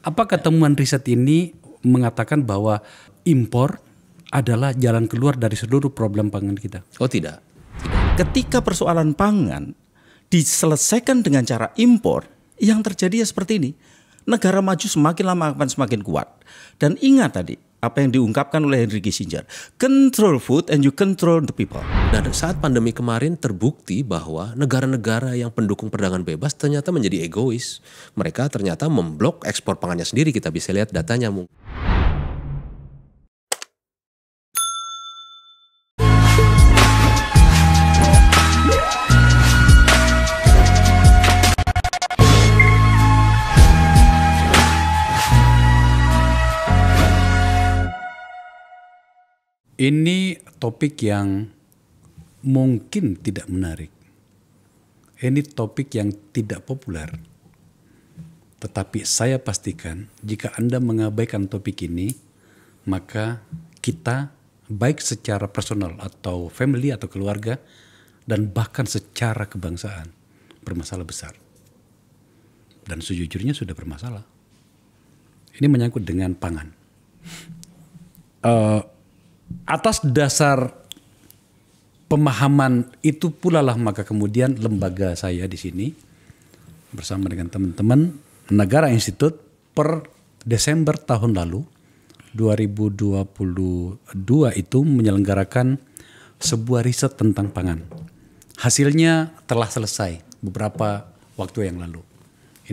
Apakah temuan riset ini mengatakan bahwa impor adalah jalan keluar dari seluruh problem pangan kita? Oh tidak. Ketika persoalan pangan diselesaikan dengan cara impor, yang terjadi ya seperti ini. Negara maju semakin lama akan semakin kuat. Dan ingat tadi, apa yang diungkapkan oleh Henry Kissinger, control food and you control the people. Nah, saat pandemi kemarin terbukti bahwa negara-negara yang pendukung perdagangan bebas ternyata menjadi egois. Mereka ternyata memblok ekspor pangannya sendiri, kita bisa lihat datanya. Ini topik yang mungkin tidak menarik. Ini topik yang tidak populer. Tetapi saya pastikan jika Anda mengabaikan topik ini, maka kita baik secara personal atau family atau keluarga dan bahkan secara kebangsaan bermasalah besar. Dan sejujurnya sudah bermasalah. Ini menyangkut dengan pangan. Atas dasar pemahaman itu pula lah maka kemudian lembaga saya di sini bersama dengan teman-teman Negara Institute per Desember tahun lalu 2022 itu menyelenggarakan sebuah riset tentang pangan. Hasilnya telah selesai beberapa waktu yang lalu.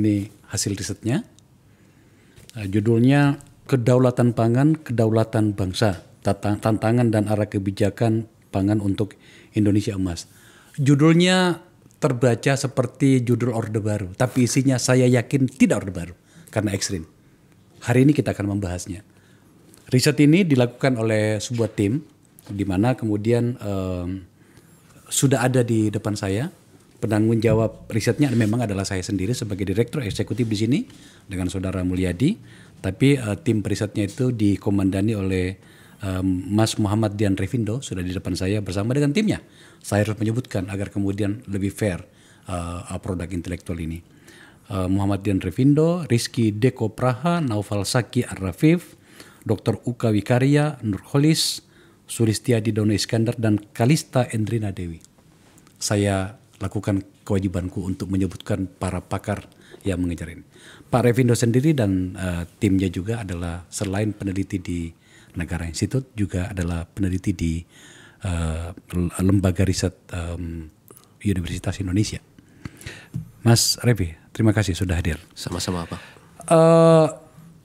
Ini hasil risetnya. Judulnya Kedaulatan Pangan, Kedaulatan Bangsa. Tantangan dan arah kebijakan pangan untuk Indonesia Emas. Judulnya terbaca seperti judul Orde Baru, tapi isinya saya yakin tidak Orde Baru karena ekstrim. Hari ini kita akan membahasnya. Riset ini dilakukan oleh sebuah tim di mana kemudian sudah ada di depan saya. Penanggung jawab risetnya memang adalah saya sendiri sebagai direktur eksekutif di sini dengan Saudara Mulyadi, tapi tim risetnya itu dikomandani oleh Mas Muhammad Dian Revindo sudah di depan saya bersama dengan timnya. Saya harus menyebutkan agar kemudian lebih fair produk intelektual ini. Muhammad Dian Revindo, Rizky Deko Praha, Naufal Saki Ar-Rafif, Dr. Uka Wikarya, Nurholis, Sulistiadi Dono Iskandar, dan Kalista Endrina Dewi. Saya lakukan kewajibanku untuk menyebutkan para pakar yang mengejar ini. Pak Revindo sendiri dan timnya juga adalah selain peneliti di Negara Institute juga adalah peneliti di lembaga riset Universitas Indonesia. Mas Revi, terima kasih sudah hadir. Sama-sama Pak.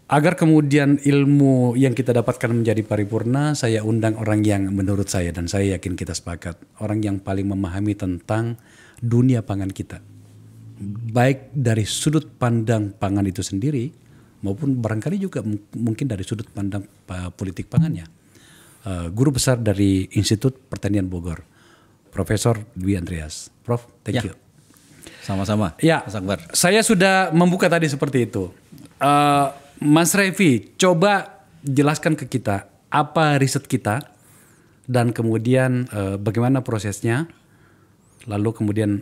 Agar kemudian ilmu yang kita dapatkan menjadi paripurna, saya undang orang yang menurut saya dan saya yakin kita sepakat, orang yang paling memahami tentang dunia pangan kita. Baik dari sudut pandang pangan itu sendiri, maupun barangkali juga mungkin dari sudut pandang politik pangannya. Guru besar dari Institut Pertanian Bogor, Profesor Dwi Andreas. Prof, thank you. Sama-sama, ya, Mas Akbar. Saya sudah membuka tadi seperti itu. Mas Revi, coba jelaskan ke kita apa riset kita dan kemudian bagaimana prosesnya, lalu kemudian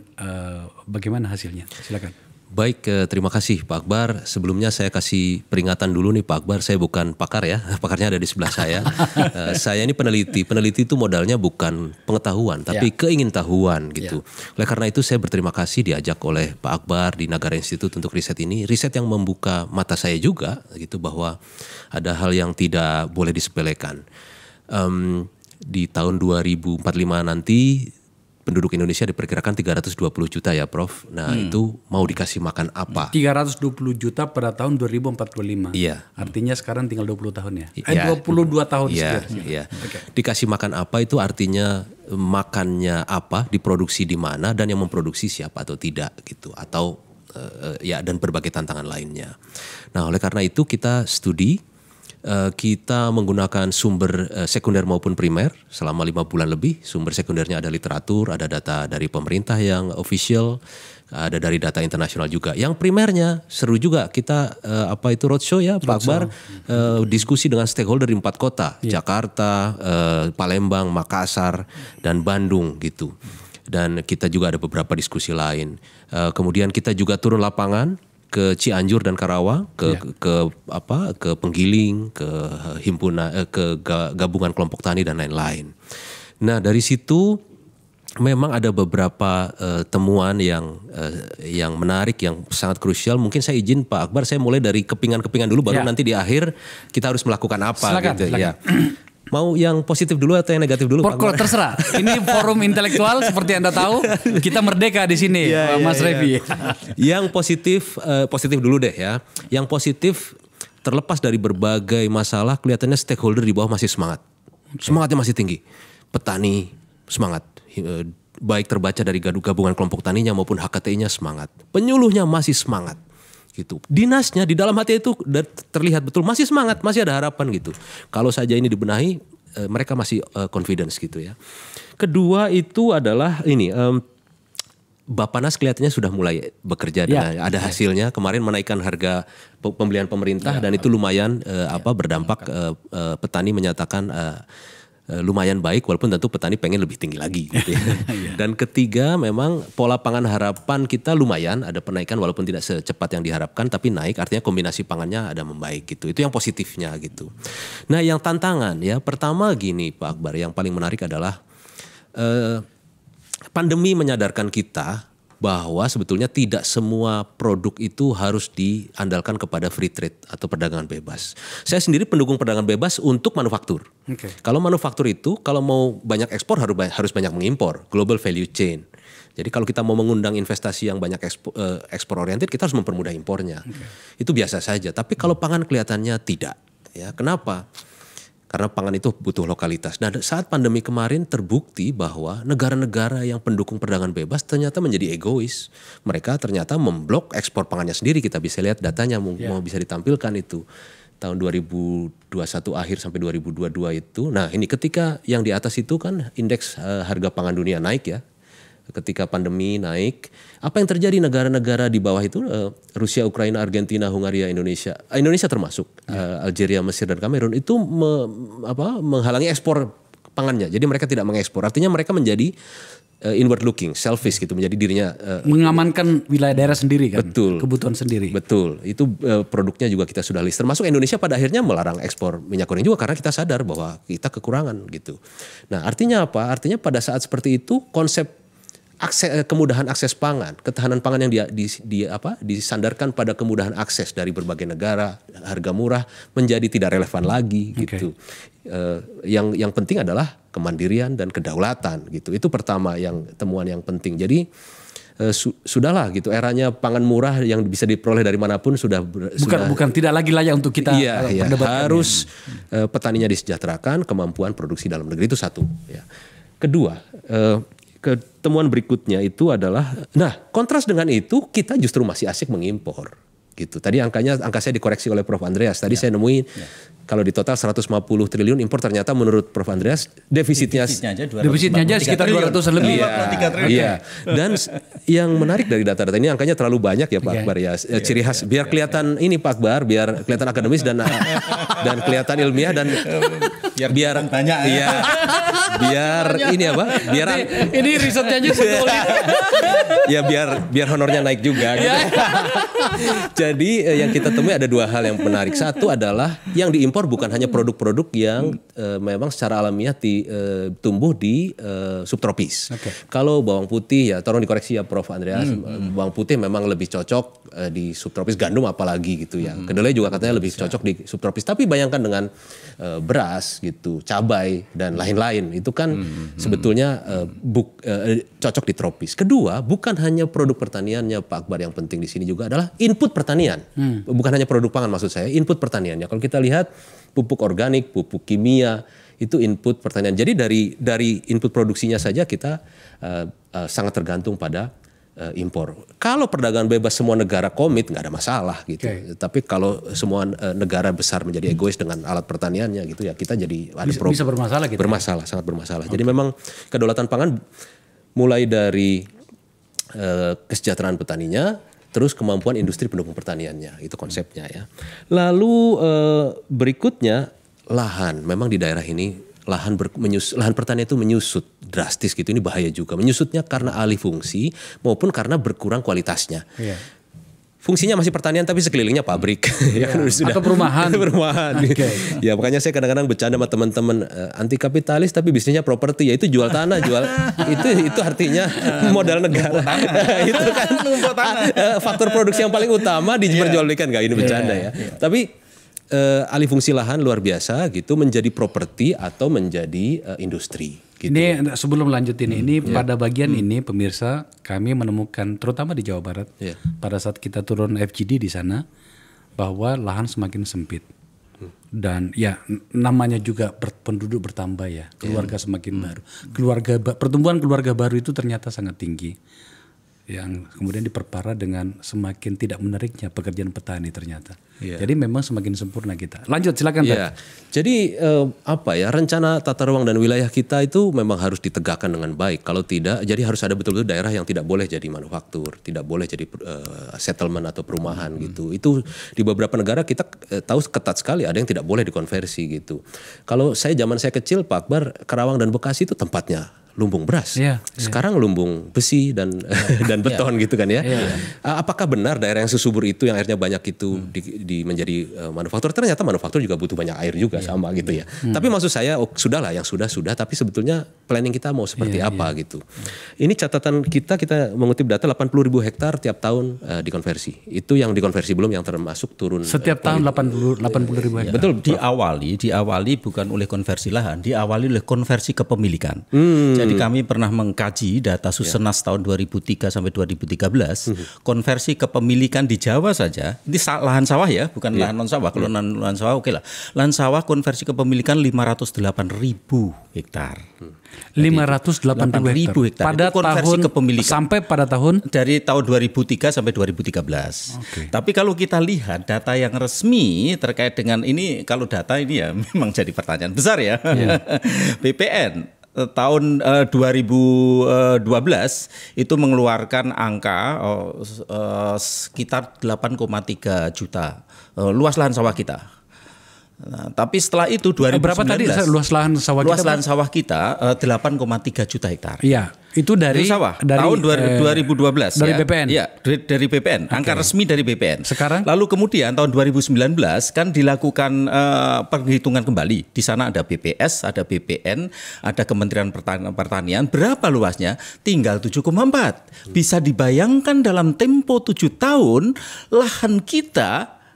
bagaimana hasilnya. Silakan. Baik, terima kasih Pak Akbar. Sebelumnya saya kasih peringatan dulu nih Pak Akbar, saya bukan pakar ya, pakarnya ada di sebelah saya. Saya ini peneliti. Peneliti itu modalnya bukan pengetahuan, tapi keingintahuan gitu. Oleh karena itu saya berterima kasih diajak oleh Pak Akbar di Negara Institute untuk riset ini. Riset yang membuka mata saya juga gitu bahwa ada hal yang tidak boleh disepelekan. Di tahun 2045 nanti penduduk Indonesia diperkirakan 320 juta ya Prof. Nah itu mau dikasih makan apa? 320 juta pada tahun 2045. Iya. Artinya sekarang tinggal 20 tahun ya? 22 tahun sekian. Iya. Dikasih makan apa itu artinya makannya apa, diproduksi di mana, dan yang memproduksi siapa atau tidak gitu. Atau ya dan berbagai tantangan lainnya. Nah oleh karena itu kita studi. Kita menggunakan sumber sekunder maupun primer selama 5 bulan lebih. Sumber sekundernya ada literatur, ada data dari pemerintah yang official, ada dari data internasional juga. Yang primernya seru juga, kita roadshow ya Pak Akbar, diskusi dengan stakeholder di 4 kota, Jakarta, Palembang, Makassar, dan Bandung gitu. Dan kita juga ada beberapa diskusi lain. Kemudian kita juga turun lapangan ke Cianjur dan Karawang, ke Penggiling, ke himpunan, ke gabungan kelompok tani dan lain-lain. Nah dari situ memang ada beberapa temuan yang menarik, yang sangat krusial. Mungkin saya izin Pak Akbar, saya mulai dari kepingan-kepingan dulu, baru nanti di akhir kita harus melakukan apa. Silakan. Ya. Mau yang positif dulu atau yang negatif dulu? Pokoknya terserah. Ini forum intelektual seperti Anda tahu, kita merdeka di sini, Mas Revi. Yang positif dulu deh ya. Yang positif, terlepas dari berbagai masalah, kelihatannya stakeholder di bawah masih semangat. Semangatnya masih tinggi. Petani semangat. Baik terbaca dari gabungan kelompok taninya maupun HKTI-nya semangat. Penyuluhnya masih semangat. Gitu. Dinasnya di dalam hati itu terlihat betul masih semangat, masih ada harapan gitu. Kalau saja ini dibenahi, mereka masih confidence gitu ya. Kedua itu adalah ini, Bappenas kelihatannya sudah mulai bekerja dan ada hasilnya. Kemarin menaikkan harga pembelian pemerintah dan itu lumayan berdampak. Petani menyatakan lumayan baik, walaupun tentu petani pengen lebih tinggi lagi gitu ya. Dan ketiga, memang pola pangan harapan kita lumayan ada penaikan walaupun tidak secepat yang diharapkan, tapi naik, artinya kombinasi pangannya ada membaik gitu. Itu yang positifnya gitu. Nah yang tantangan ya, pertama gini Pak Akbar, yang paling menarik adalah pandemi menyadarkan kita bahwa sebetulnya tidak semua produk itu harus diandalkan kepada free trade atau perdagangan bebas. Saya sendiri pendukung perdagangan bebas untuk manufaktur. Kalau manufaktur itu, kalau mau banyak ekspor harus banyak mengimpor, global value chain. Jadi kalau kita mau mengundang investasi yang banyak ekspor oriented, kita harus mempermudah impornya. Itu biasa saja. Tapi kalau pangan kelihatannya tidak. Ya, kenapa? Karena pangan itu butuh lokalitas. Nah saat pandemi kemarin terbukti bahwa negara-negara yang pendukung perdagangan bebas ternyata menjadi egois. Mereka ternyata memblok ekspor pangannya sendiri. Kita bisa lihat datanya, mau bisa ditampilkan itu. Tahun 2021 akhir sampai 2022 itu. Nah ini ketika yang di atas itu kan indeks harga pangan dunia naik ya. Ketika pandemi naik, apa yang terjadi negara-negara di bawah itu, Rusia, Ukraina, Argentina, Hungaria, Indonesia termasuk, Algeria, Mesir dan Kamerun itu menghalangi ekspor pangannya. Jadi mereka tidak mengekspor. Artinya mereka menjadi inward looking, selfish gitu, menjadi dirinya mengamankan wilayah daerah sendiri kan, betul, kebutuhan sendiri. Betul, itu produknya juga kita sudah list. Termasuk Indonesia pada akhirnya melarang ekspor minyak goreng juga karena kita sadar bahwa kita kekurangan gitu. Nah artinya apa? Artinya pada saat seperti itu konsep kemudahan akses pangan, ketahanan pangan yang disandarkan pada kemudahan akses dari berbagai negara, harga murah menjadi tidak relevan lagi gitu. Yang penting adalah kemandirian dan kedaulatan gitu. Itu pertama temuan yang penting. Jadi sudahlah gitu, eranya pangan murah yang bisa diperoleh dari manapun bukan tidak lagi layak untuk kita perdebatkan. Harus petaninya disejahterakan, kemampuan produksi dalam negeri itu satu ya. Kedua, temuan berikutnya itu adalah, nah kontras dengan itu kita justru masih asik mengimpor gitu. Tadi angka saya dikoreksi oleh Prof. Andreas. Tadi saya nemuin kalau di total 150 triliun impor, ternyata menurut Prof. Andreas defisitnya aja sekitar 200 lebih. Iya. Dan yang menarik dari data-data ini angkanya terlalu banyak ya Pak Akbar ya. Ciri khas biar kelihatan ini Pak Akbar, biar kelihatan akademis dan kelihatan ilmiah dan biar banyak ya. Biar ini apa? Biar ini risetnya aja ya biar honornya naik juga gitu. Jadi yang kita temui ada dua hal yang menarik. Satu adalah yang diimpor bukan hanya produk-produk yang memang secara alamiah tumbuh di subtropis. Kalau bawang putih ya, tolong dikoreksi ya Prof. Andreas, bawang putih memang lebih cocok di subtropis, gandum apalagi gitu ya. Kedelai juga katanya lebih cocok di subtropis. Tapi bayangkan dengan beras gitu, cabai dan lain-lain itu kan sebetulnya cocok di tropis. Kedua, bukan hanya produk pertaniannya Pak Akbar yang penting di sini, juga adalah input pertanian. Bukan hanya produk pangan maksud saya, input pertaniannya. Kalau kita lihat pupuk organik, pupuk kimia, itu input pertanian. Jadi dari input produksinya saja kita sangat tergantung pada impor. Kalau perdagangan bebas semua negara komit nggak ada masalah gitu. Tapi kalau semua negara besar menjadi egois dengan alat pertaniannya gitu ya, kita jadi ada bisa bermasalah gitu. Bermasalah, sangat bermasalah. Jadi memang kedaulatan pangan mulai dari kesejahteraan petaninya, terus kemampuan industri pendukung pertaniannya, itu konsepnya ya. Lalu berikutnya lahan, memang di daerah ini lahan pertanian itu menyusut drastis gitu. Ini bahaya juga. Menyusutnya karena alih fungsi maupun karena berkurang kualitasnya. fungsinya masih pertanian tapi sekelilingnya pabrik. Ya kan sudah atau perumahan. Perumahan. Ya makanya saya kadang-kadang bercanda sama teman-teman anti kapitalis tapi bisnisnya properti, yaitu jual tanah, jual itu artinya modal negara. Itu kan faktor produksi yang paling utama diperjualbelikan, enggak, ini bercanda ya. Tapi alih fungsi lahan luar biasa gitu menjadi properti atau menjadi industri. Gitu. Ini sebelum lanjut ini pada bagian ini pemirsa kami menemukan terutama di Jawa Barat pada saat kita turun FGD di sana bahwa lahan semakin sempit dan ya namanya juga penduduk bertambah ya, keluarga semakin baru, pertumbuhan keluarga baru itu ternyata sangat tinggi yang kemudian diperparah dengan semakin tidak menariknya pekerjaan petani ternyata. Jadi memang semakin sempurna kita. Lanjut silakan. Jadi rencana tata ruang dan wilayah kita itu memang harus ditegakkan dengan baik. Kalau tidak, jadi harus ada betul-betul daerah yang tidak boleh jadi manufaktur, tidak boleh jadi settlement atau perumahan gitu. Itu di beberapa negara kita tahu ketat sekali, ada yang tidak boleh dikonversi gitu. Kalau zaman saya kecil Pak Akbar, Karawang dan Bekasi itu tempatnya lumbung beras. Sekarang lumbung besi dan beton gitu kan ya. Apakah benar daerah yang sesubur itu yang airnya banyak itu menjadi manufaktur? Ternyata manufaktur juga butuh banyak air juga sama gitu ya. Tapi maksud saya sudahlah yang sudah tapi sebetulnya planning kita mau seperti apa gitu. Ini catatan kita mengutip data 80.000 hektar tiap tahun dikonversi. Itu yang dikonversi belum yang termasuk turun. Setiap tahun 80.000 hektar. Betul, diawali bukan oleh konversi lahan, diawali oleh konversi kepemilikan. Jadi kami pernah mengkaji data Susenas tahun 2003 sampai 2013, konversi kepemilikan di Jawa saja, ini lahan sawah ya, bukan lahan non sawah. Kalau lahan sawah oke lah. Lahan sawah konversi kepemilikan 508.000 hektar. 508.000 hektar. Pada tahun kepemilikan sampai pada tahun dari tahun 2003 sampai 2013. Tapi kalau kita lihat data yang resmi terkait dengan ini, kalau data ini ya memang jadi pertanyaan besar ya. BPN tahun 2012 itu mengeluarkan angka sekitar 8,3 juta luas lahan sawah kita. Nah, tapi setelah itu 2019 berapa tadi luas lahan sawah kita? Luas lahan sawah kita 8,3 juta hektar. Iya, itu dari sawah dari tahun 2012 dari BPN. Iya, dari BPN. Angka resmi dari BPN. Sekarang lalu kemudian tahun 2019 kan dilakukan perhitungan kembali. Di sana ada BPS, ada BPN, ada Kementerian Pertanian. Berapa luasnya? Tinggal 7,4. Bisa dibayangkan dalam tempo 7 tahun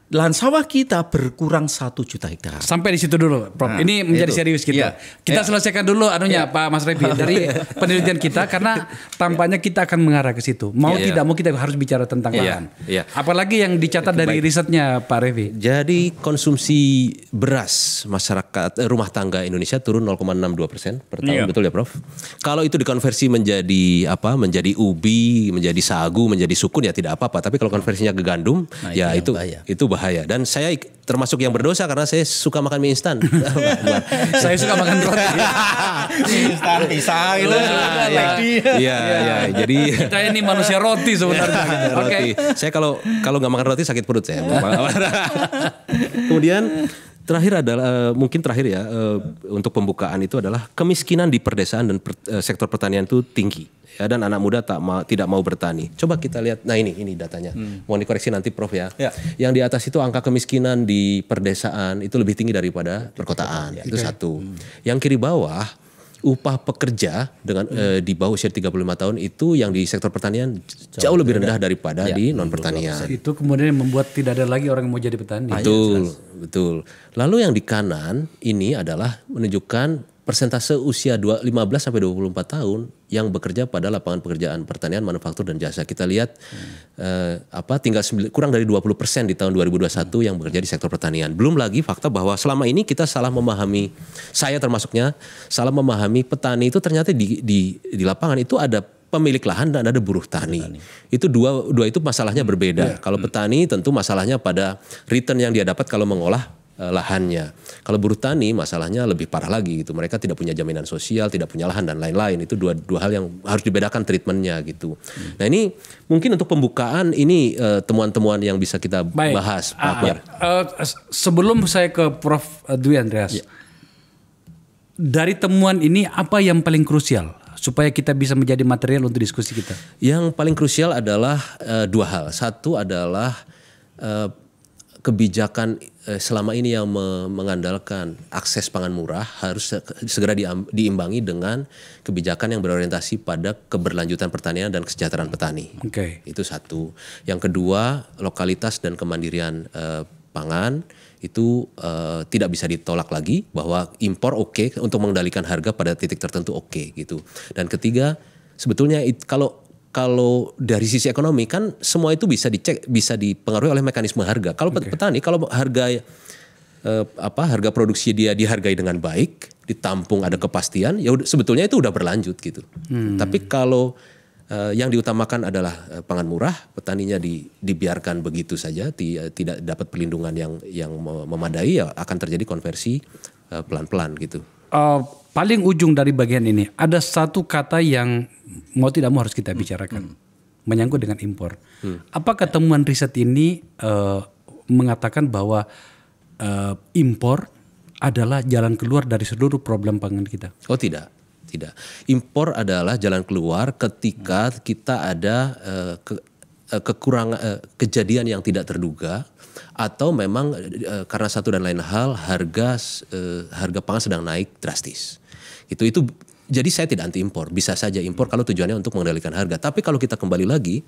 lahan sawah kita berkurang 1 juta hektar. Sampai di situ dulu, Prof. Ini menjadi serius kita. Kita selesaikan dulu Pak Mas Revi dari penelitian kita karena tampaknya kita akan mengarah ke situ. Mau tidak mau kita harus bicara tentang lahan. Apalagi yang dicatat dari risetnya Pak Revi. Jadi konsumsi beras masyarakat rumah tangga Indonesia turun 0,62% per tahun, betul ya, Prof? Kalau itu dikonversi menjadi menjadi ubi, menjadi sagu, menjadi sukun ya tidak apa-apa. Tapi kalau konversinya ke gandum, itu bahaya. Dan saya termasuk yang berdosa karena saya suka makan mie instan. Saya suka makan roti. Instan pisang itu. Iya. Jadi kita ini manusia roti sebenarnya. Oke. Saya kalau nggak makan roti sakit perut saya. Kemudian terakhir adalah untuk pembukaan itu adalah kemiskinan di perdesaan dan sektor pertanian itu tinggi. Ya, dan anak muda tidak mau bertani. Coba kita lihat, nah ini datanya. Mohon dikoreksi nanti Prof ya. Yang di atas itu angka kemiskinan di perdesaan itu lebih tinggi daripada perkotaan. Itu satu. Yang kiri bawah upah pekerja dengan di bawah usia 35 tahun itu yang di sektor pertanian jauh lebih rendah daripada di non pertanian. Itu kemudian membuat tidak ada lagi orang yang mau jadi petani. Betul. Lalu yang di kanan ini adalah menunjukkan persentase usia 15 sampai 24 tahun yang bekerja pada lapangan pekerjaan pertanian, manufaktur dan jasa. Kita lihat tinggal kurang dari 20% di tahun 2021 yang bekerja di sektor pertanian. Belum lagi fakta bahwa selama ini kita salah memahami, saya termasuknya salah memahami petani itu ternyata di lapangan itu ada pemilik lahan dan ada buruh tani. Itu dua itu masalahnya berbeda. Kalau petani tentu masalahnya pada return yang dia dapat kalau mengolah lahannya. Kalau buruh tani masalahnya lebih parah lagi gitu. Mereka tidak punya jaminan sosial, tidak punya lahan dan lain-lain. Itu dua hal yang harus dibedakan treatmentnya gitu. Nah ini mungkin untuk pembukaan ini temuan-temuan yang bisa kita bahas. Sebelum saya ke Prof. Dwi Andreas, dari temuan ini apa yang paling krusial supaya kita bisa menjadi material untuk diskusi kita? Yang paling krusial adalah dua hal. Satu adalah kebijakan selama ini yang mengandalkan akses pangan murah harus segera diimbangi dengan kebijakan yang berorientasi pada keberlanjutan pertanian dan kesejahteraan petani. Itu satu. Yang kedua, lokalitas dan kemandirian pangan itu tidak bisa ditolak lagi, bahwa impor oke, untuk mengendalikan harga pada titik tertentu oke gitu. Dan ketiga, sebetulnya kalau dari sisi ekonomi kan semua itu bisa dicek, bisa dipengaruhi oleh mekanisme harga. Kalau petani, kalau harga harga produksi dia dihargai dengan baik, ditampung, ada kepastian, ya sebetulnya itu udah berlanjut gitu. Tapi kalau yang diutamakan adalah pangan murah, petaninya dibiarkan begitu saja, tidak dapat perlindungan yang memadai, ya akan terjadi konversi pelan-pelan gitu. Paling ujung dari bagian ini ada satu kata yang mau tidak mau harus kita bicarakan, menyangkut dengan impor. Apakah temuan riset ini mengatakan bahwa impor adalah jalan keluar dari seluruh problem pangan kita? Oh tidak. Impor adalah jalan keluar ketika kita ada kekurangan kejadian yang tidak terduga, atau memang karena satu dan lain hal harga pangan sedang naik drastis. Itu jadi saya tidak anti impor, bisa saja impor kalau tujuannya untuk mengendalikan harga. Tapi kalau kita kembali lagi,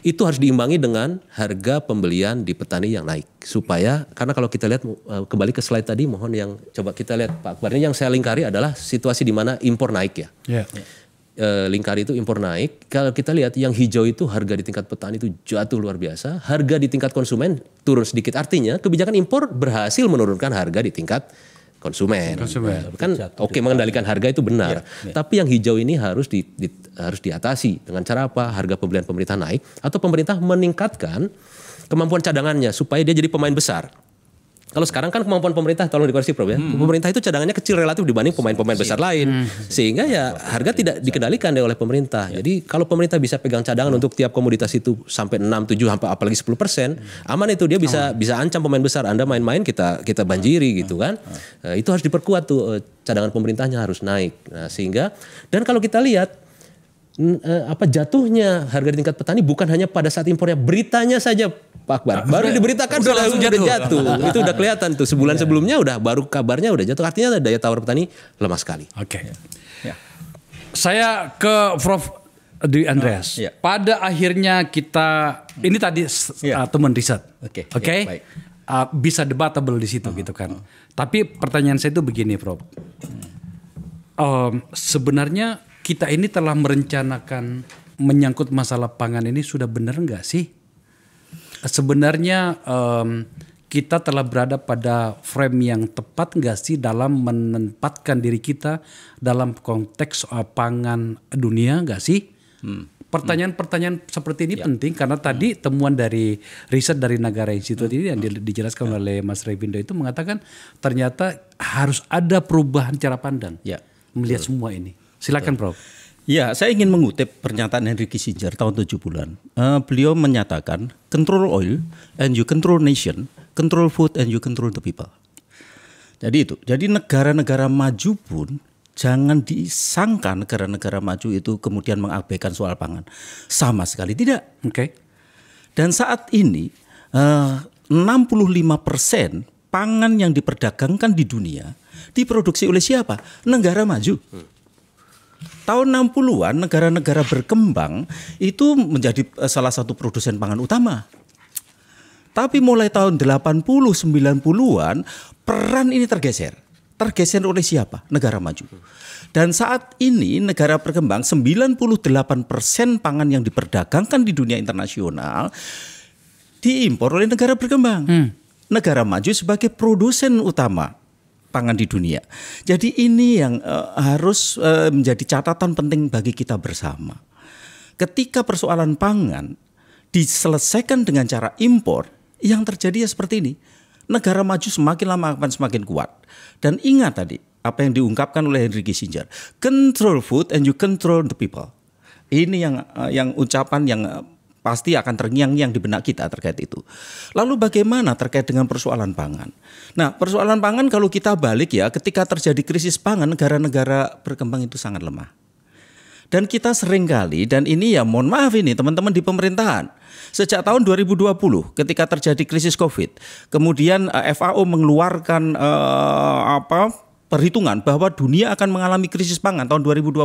itu harus diimbangi dengan harga pembelian di petani yang naik. Supaya, karena kalau kita lihat kembali ke slide tadi, mohon yang coba kita lihat Pak Akbar, ini yang saya lingkari adalah situasi di mana impor naik ya. Lingkari itu impor naik. Kalau kita lihat yang hijau itu harga di tingkat petani itu jatuh luar biasa, harga di tingkat konsumen turun sedikit. Artinya kebijakan impor berhasil menurunkan harga di tingkat konsumen. Kan oke, mengendalikan harga itu benar. Tapi yang hijau ini harus diatasi dengan cara apa? Harga pembelian pemerintah naik, atau pemerintah meningkatkan kemampuan cadangannya supaya dia jadi pemain besar. Kalau sekarang kan kemampuan pemerintah, tolong dikoreksi Prof ya. Pemerintah itu cadangannya kecil relatif dibanding pemain-pemain besar lain. Sehingga ya harga tidak dikendalikan oleh pemerintah. Jadi kalau pemerintah bisa pegang cadangan untuk tiap komoditas itu sampai 6, 7, apalagi 10%, aman itu, dia bisa ancam pemain besar. Anda main-main kita banjiri gitu kan. Itu harus diperkuat tuh, cadangan pemerintahnya harus naik. Nah, sehingga, dan kalau kita lihat jatuhnya harga di tingkat petani bukan hanya pada saat impornya, beritanya saja Pak Akbar baru diberitakan sudah jatuh. Itu udah kelihatan tuh, sebulan sebelumnya baru kabarnya udah jatuh. Artinya daya tawar petani lemah sekali. Saya ke Prof Dwi Andreas. Pada akhirnya kita ini tadi teman riset. Bisa debatable di situ gitu kan. Tapi pertanyaan saya itu begini Prof. Sebenarnya kita ini telah merencanakan menyangkut masalah pangan ini sudah benar enggak sih? Sebenarnya kita telah berada pada frame yang tepat enggak sih dalam menempatkan diri kita dalam konteks pangan dunia enggak sih? Pertanyaan-pertanyaan seperti ini penting karena tadi temuan dari riset dari Nagara Institute ini yang dijelaskan oleh Mas Revindo itu mengatakan ternyata harus ada perubahan cara pandang melihat semua ini. Silakan Prof. Ya, saya ingin mengutip pernyataan Henry Kissinger tahun 70-an. Beliau menyatakan, control oil and you control nation, control food and you control the people. Jadi itu. Jadi negara-negara maju pun jangan disangka negara-negara maju itu kemudian mengabaikan soal pangan. Sama sekali tidak. Dan saat ini 65% pangan yang diperdagangkan di dunia diproduksi oleh siapa? Negara maju. Tahun 60-an negara-negara berkembang itu menjadi salah satu produsen pangan utama. Tapi mulai tahun 80 90-an peran ini tergeser. Tergeser oleh siapa? Negara maju. Dan saat ini negara berkembang 98% pangan yang diperdagangkan di dunia internasional diimpor oleh negara berkembang. Negara maju sebagai produsen utama pangan di dunia. Jadi ini yang harus menjadi catatan penting bagi kita bersama. Ketika persoalan pangan diselesaikan dengan cara impor, yang terjadi ya seperti ini. Negara maju semakin lama akan semakin kuat. Dan ingat tadi apa yang diungkapkan oleh Henry Kissinger, control food and you control the people. Ini yang ucapan yang pasti akan terngiang-ngiang di benak kita terkait itu. Lalu bagaimana terkait dengan persoalan pangan? Nah, persoalan pangan kalau kita balik ya, ketika terjadi krisis pangan, negara-negara berkembang itu sangat lemah. Dan kita seringkali, dan ini ya mohon maaf ini teman-teman di pemerintahan, sejak tahun 2020 ketika terjadi krisis COVID, kemudian FAO mengeluarkan perhitungan bahwa dunia akan mengalami krisis pangan tahun 2020.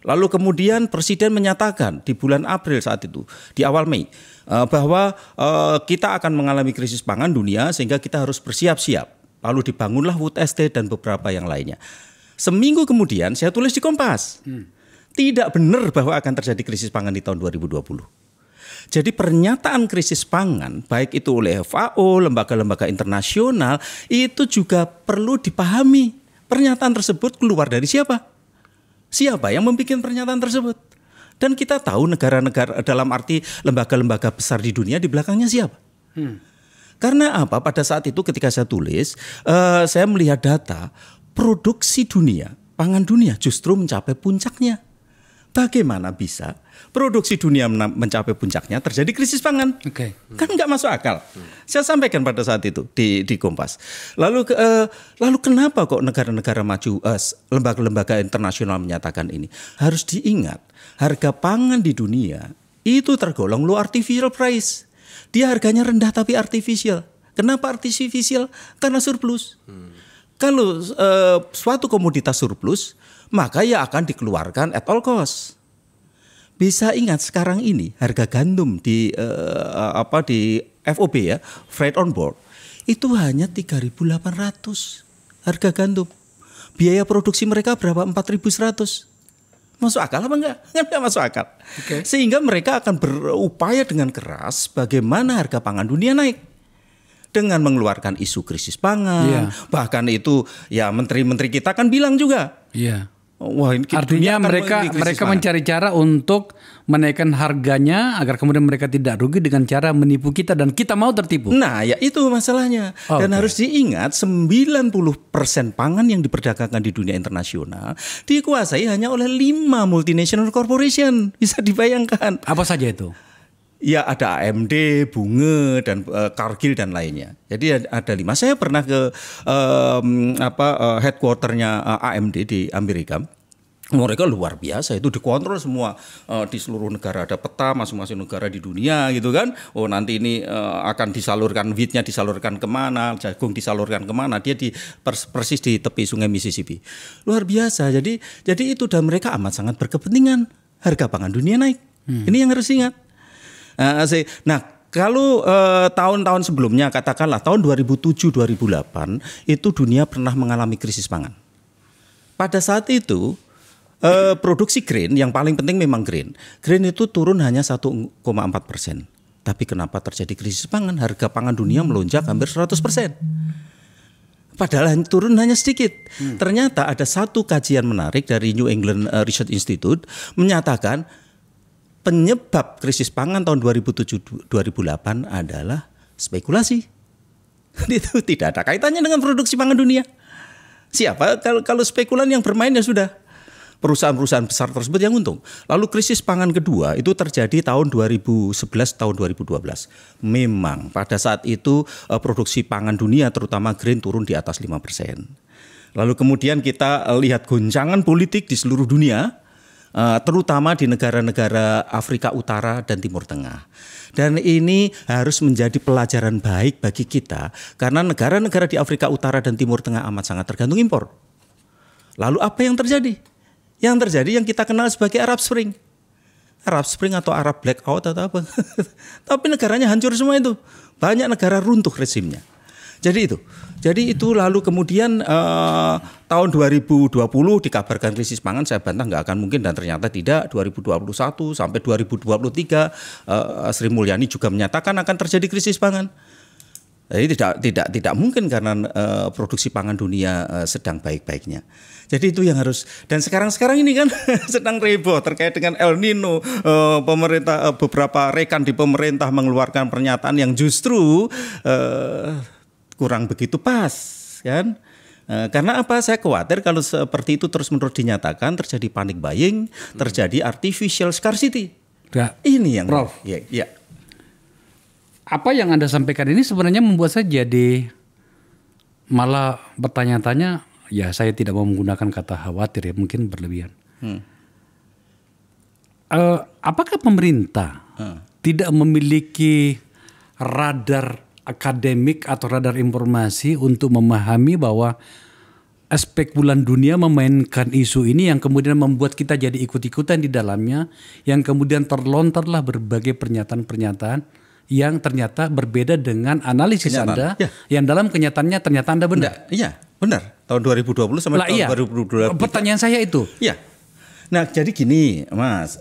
Lalu kemudian Presiden menyatakan di bulan April saat itu, di awal Mei, bahwa kita akan mengalami krisis pangan dunia sehingga kita harus bersiap-siap. Lalu dibangunlah Food Estate dan beberapa yang lainnya. Seminggu kemudian saya tulis di Kompas. Tidak benar bahwa akan terjadi krisis pangan di tahun 2020. Jadi pernyataan krisis pangan baik itu oleh FAO, lembaga-lembaga internasional itu juga perlu dipahami. Pernyataan tersebut keluar dari siapa? Siapa yang membuat pernyataan tersebut? Dan kita tahu negara-negara dalam arti lembaga-lembaga besar di dunia di belakangnya siapa? Karena apa? Pada saat itu ketika saya tulis, saya melihat data produksi dunia, pangan dunia justru mencapai puncaknya. Bagaimana bisa produksi dunia mencapai puncaknya terjadi krisis pangan? Kan nggak masuk akal. Saya sampaikan pada saat itu di Kompas. Lalu kenapa kok negara-negara maju, lembaga-lembaga internasional menyatakan ini? Harus diingat, harga pangan di dunia itu tergolong low artificial price. Dia harganya rendah tapi artificial. Kenapa artificial? Karena surplus. Kalau suatu komoditas surplus, maka ya akan dikeluarkan at all cost. Bisa ingat sekarang ini harga gandum di FOB ya, freight on board, itu hanya 3.800 harga gandum. Biaya produksi mereka berapa? 4.100. Masuk akal apa enggak? Enggak masuk akal. Sehingga mereka akan berupaya dengan keras bagaimana harga pangan dunia naik. Dengan mengeluarkan isu krisis pangan, bahkan itu ya menteri-menteri kita kan bilang juga. Wah, artinya mereka mencari cara untuk menaikkan harganya agar kemudian mereka tidak rugi dengan cara menipu kita dan kita mau tertipu. Nah, ya itu masalahnya. Dan harus diingat 90% pangan yang diperdagangkan di dunia internasional dikuasai hanya oleh 5 multinational corporation. Bisa dibayangkan. Apa saja itu? Ya ada AMD, Bunge, dan Cargill dan lainnya. Jadi ada 5. Saya pernah ke headquarternya AMD di Amerika. Mereka luar biasa, itu dikontrol semua di seluruh negara, ada peta masing-masing negara di dunia gitu kan. Oh nanti ini akan disalurkan, wheatnya disalurkan kemana, jagung disalurkan kemana. Dia persis di tepi sungai Mississippi. Luar biasa. Jadi itu dan mereka amat sangat berkepentingan harga pangan dunia naik. Ini yang harus ingat. Nah, kalau tahun-tahun sebelumnya katakanlah tahun 2007-2008 itu dunia pernah mengalami krisis pangan. Pada saat itu produksi grain yang paling penting memang grain itu turun hanya 1,4%. Tapi kenapa terjadi krisis pangan? Harga pangan dunia melonjak hampir 100%. Padahal turun hanya sedikit. Ternyata ada satu kajian menarik dari New England Research Institute menyatakan penyebab krisis pangan tahun 2007-2008 adalah spekulasi. Itu tidak ada kaitannya dengan produksi pangan dunia. Siapa? Kalau spekulan yang bermain ya sudah. Perusahaan-perusahaan besar tersebut yang untung. Lalu krisis pangan kedua itu terjadi tahun 2011, tahun 2012. Memang pada saat itu produksi pangan dunia terutama grain turun di atas 5%. Lalu kemudian kita lihat goncangan politik di seluruh dunia. Terutama di negara-negara Afrika Utara dan Timur Tengah. Dan ini harus menjadi pelajaran baik bagi kita karena negara-negara di Afrika Utara dan Timur Tengah amat sangat tergantung impor. Lalu apa yang terjadi? Yang terjadi yang kita kenal sebagai Arab Spring. Arab Spring atau Arab Blackout atau apa. Tapi negaranya hancur semua itu. Banyak negara runtuh rezimnya. Jadi itu lalu kemudian tahun 2020 dikabarkan krisis pangan, saya bantah nggak akan mungkin dan ternyata tidak. 2021 sampai 2023 Sri Mulyani juga menyatakan akan terjadi krisis pangan. Jadi tidak mungkin karena produksi pangan dunia sedang baik-baiknya. Jadi itu yang harus, dan sekarang ini kan sedang heboh terkait dengan El Nino. Pemerintah, beberapa rekan di pemerintah mengeluarkan pernyataan yang justru kurang begitu pas, kan? Karena apa? Saya khawatir kalau seperti itu terus-menerus dinyatakan terjadi panic buying, terjadi artificial scarcity. Ini yang Prof. Ya. Apa yang Anda sampaikan ini sebenarnya membuat saya jadi malah bertanya-tanya. Ya saya tidak mau menggunakan kata khawatir ya, mungkin berlebihan. apakah pemerintah tidak memiliki radar akademik atau radar informasi untuk memahami bahwa aspek bulan dunia memainkan isu ini yang kemudian membuat kita jadi ikut-ikutan di dalamnya, yang kemudian terlontarlah berbagai pernyataan-pernyataan yang ternyata berbeda dengan analisis Anda, yang dalam kenyataannya ternyata Anda benar. Iya, benar. Tahun 2020 sampai tahun 2023. Pertanyaan saya itu. Iya. Nah, jadi gini, Mas,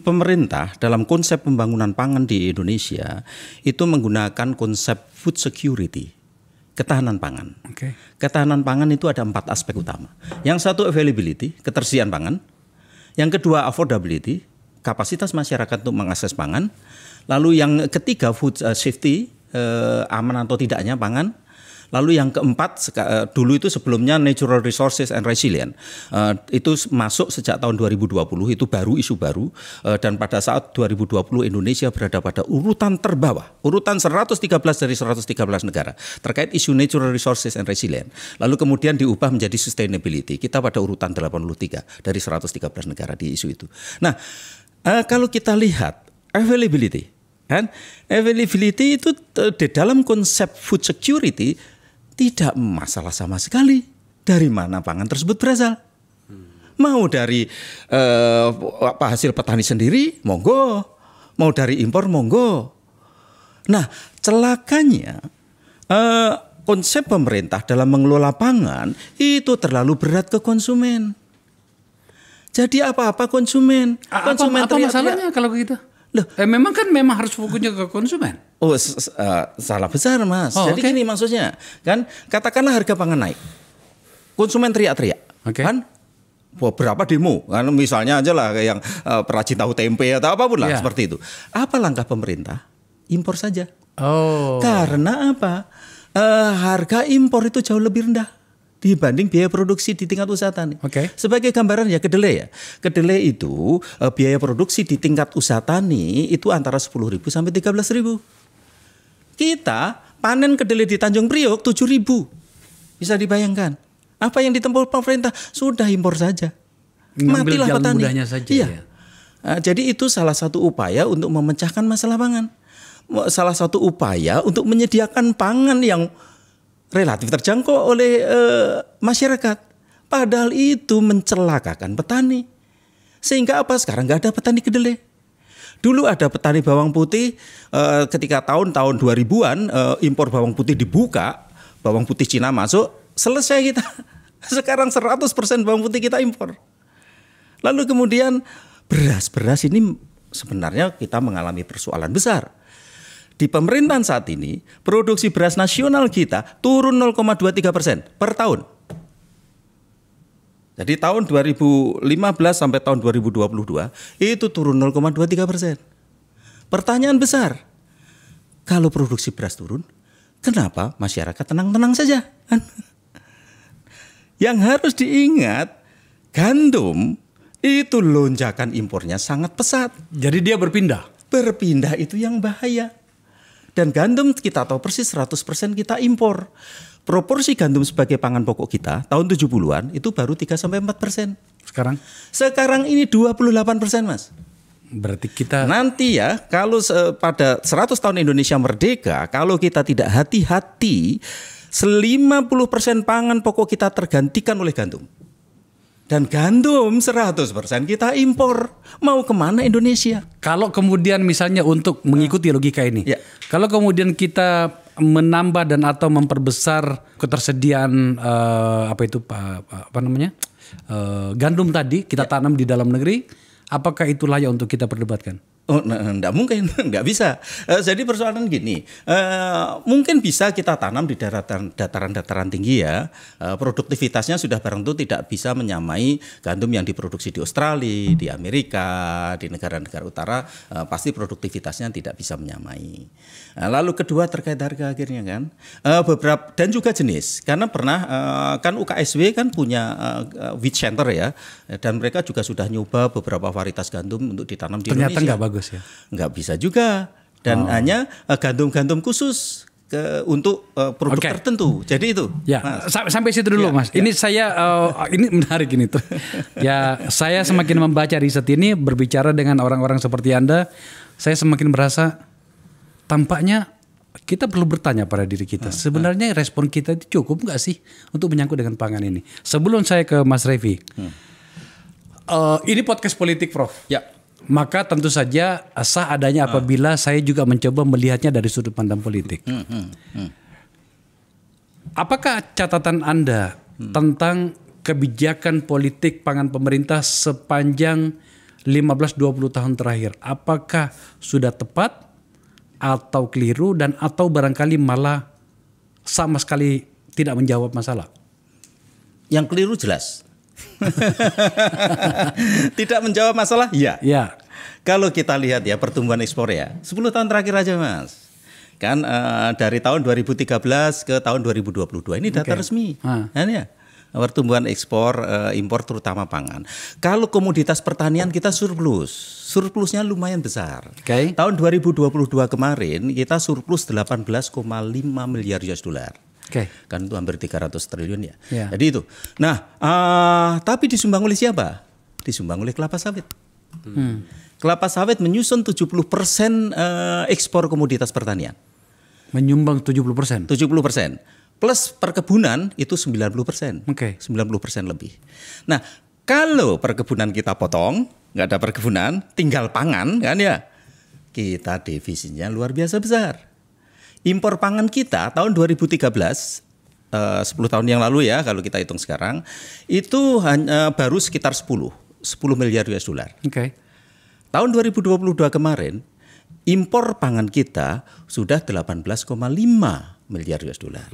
pemerintah dalam konsep pembangunan pangan di Indonesia itu menggunakan konsep food security, ketahanan pangan. Okay. Ketahanan pangan itu ada 4 aspek utama. Yang satu availability, ketersediaan pangan. Yang kedua affordability, kapasitas masyarakat untuk mengakses pangan. Lalu yang ketiga food safety, aman atau tidaknya pangan. Lalu yang keempat, dulu itu sebelumnya natural resources and resilient. Itu masuk sejak tahun 2020, itu baru isu baru. Dan pada saat 2020 Indonesia berada pada urutan terbawah, urutan 113 dari 113 negara terkait isu natural resources and resilient. Lalu kemudian diubah menjadi sustainability. Kita pada urutan 83 dari 113 negara di isu itu. Nah, kalau kita lihat availability, kan? Availability itu di dalam konsep food security tidak masalah sama sekali dari mana pangan tersebut berasal. Mau dari hasil petani sendiri, monggo. Mau dari impor, monggo. Nah, celakanya konsep pemerintah dalam mengelola pangan itu terlalu berat ke konsumen. Jadi apa-apa konsumen. Konsumen apa masalahnya kalau begitu? Loh, memang harus fokusnya ke konsumen. Oh, salah besar, Mas. Jadi gini maksudnya, kan katakanlah harga pangan naik. Konsumen teriak-teriak. Kan? Berapa demo? Kan misalnya aja lah yang perajin tahu tempe atau apapun lah seperti itu. Apa langkah pemerintah? Impor saja. Karena apa? Harga impor itu jauh lebih rendah dibanding biaya produksi di tingkat usaha tani. Sebagai gambaran ya kedelai ya. Kedelai itu biaya produksi di tingkat usaha tani itu antara 10.000 sampai 13.000. Kita panen kedelai di Tanjung Priok 7.000. Bisa dibayangkan. Apa yang ditempuh pemerintah? Sudah impor saja. Matilah petani. Saja, iya. Jadi itu salah satu upaya untuk memecahkan masalah pangan. Salah satu upaya untuk menyediakan pangan yang relatif terjangkau oleh masyarakat. Padahal itu mencelakakan petani. Sehingga apa? Sekarang nggak ada petani kedelai. Dulu ada petani bawang putih ketika tahun-tahun 2000-an impor bawang putih dibuka, bawang putih Cina masuk, selesai kita. Sekarang 100% bawang putih kita impor. Lalu kemudian beras ini sebenarnya kita mengalami persoalan besar. Di pemerintahan saat ini, produksi beras nasional kita turun 0,23% per tahun. Jadi tahun 2015 sampai tahun 2022 itu turun 0,23%. Pertanyaan besar, kalau produksi beras turun, kenapa masyarakat tenang-tenang saja? Yang harus diingat, gandum itu lonjakan impornya sangat pesat. Jadi dia berpindah? Berpindah itu yang bahaya. Dan gandum kita tahu persis 100% kita impor. Proporsi gandum sebagai pangan pokok kita tahun 70-an itu baru 3-4%. Sekarang ini 28%, Mas. Berarti kita nanti ya kalau pada 100 tahun Indonesia merdeka, kalau kita tidak hati-hati, 50% pangan pokok kita tergantikan oleh gandum. Dan gandum 100% kita impor. Mau kemana Indonesia? Kalau kemudian misalnya untuk mengikuti logika ini, kalau kemudian kita menambah dan atau memperbesar ketersediaan gandum tadi kita tanam di dalam negeri, apakah itu layak untuk kita perdebatkan? Oh, enggak mungkin, enggak bisa. Jadi persoalan gini, mungkin bisa kita tanam di dataran-dataran tinggi ya. Produktivitasnya sudah barang tentu tidak bisa menyamai gandum yang diproduksi di Australia, di Amerika, di negara-negara utara, pasti produktivitasnya tidak bisa menyamai. Lalu kedua terkait harga akhirnya kan, beberapa dan juga jenis. Karena pernah kan UKSW kan punya wheat center ya, dan mereka juga sudah nyoba beberapa varietas gandum untuk ditanam di Indonesia. Ternyata nggak bagus ya? Nggak bisa juga. Dan hanya gandum-gandum khusus. untuk produk tertentu. Jadi itu. Ya, sampai situ dulu, Mas. Ini saya ini menarik ini tuh. Ya, saya semakin membaca riset ini, berbicara dengan orang-orang seperti Anda, saya semakin merasa tampaknya kita perlu bertanya pada diri kita. Sebenarnya respon kita itu cukup nggak sih untuk menyangkut dengan pangan ini? Sebelum saya ke Mas Revi, ini podcast politik, Prof. Ya. Maka tentu saja sah adanya apabila saya juga mencoba melihatnya dari sudut pandang politik. Apakah catatan Anda tentang kebijakan politik pangan pemerintah sepanjang 15-20 tahun terakhir? Apakah sudah tepat atau keliru dan atau barangkali malah sama sekali tidak menjawab masalah? Yang keliru jelas. Tidak menjawab masalah? Iya. Ya. Kalau kita lihat ya pertumbuhan ekspor ya, 10 tahun terakhir aja, Mas. Kan dari tahun 2013 ke tahun 2022 ini data resmi. Kan ya. Pertumbuhan ekspor impor terutama pangan. Kalau komoditas pertanian kita surplus. Surplusnya lumayan besar. Tahun 2022 kemarin kita surplus 18,5 miliar US dollar. Kan itu hampir 300 triliun ya. Jadi itu. Nah, tapi disumbang oleh siapa? Disumbang oleh kelapa sawit. Kelapa sawit menyusun 70% ekspor komoditas pertanian. Menyumbang 70%? 70%. Plus perkebunan itu 90%. 90% lebih. Nah, kalau perkebunan kita potong, nggak ada perkebunan, tinggal pangan kan ya, kita defisitnya luar biasa besar. Impor pangan kita tahun 2013, 10 tahun yang lalu ya kalau kita hitung sekarang, itu baru sekitar 10 miliar US dollar. Tahun 2022 kemarin, impor pangan kita sudah 18,5 miliar US dollar.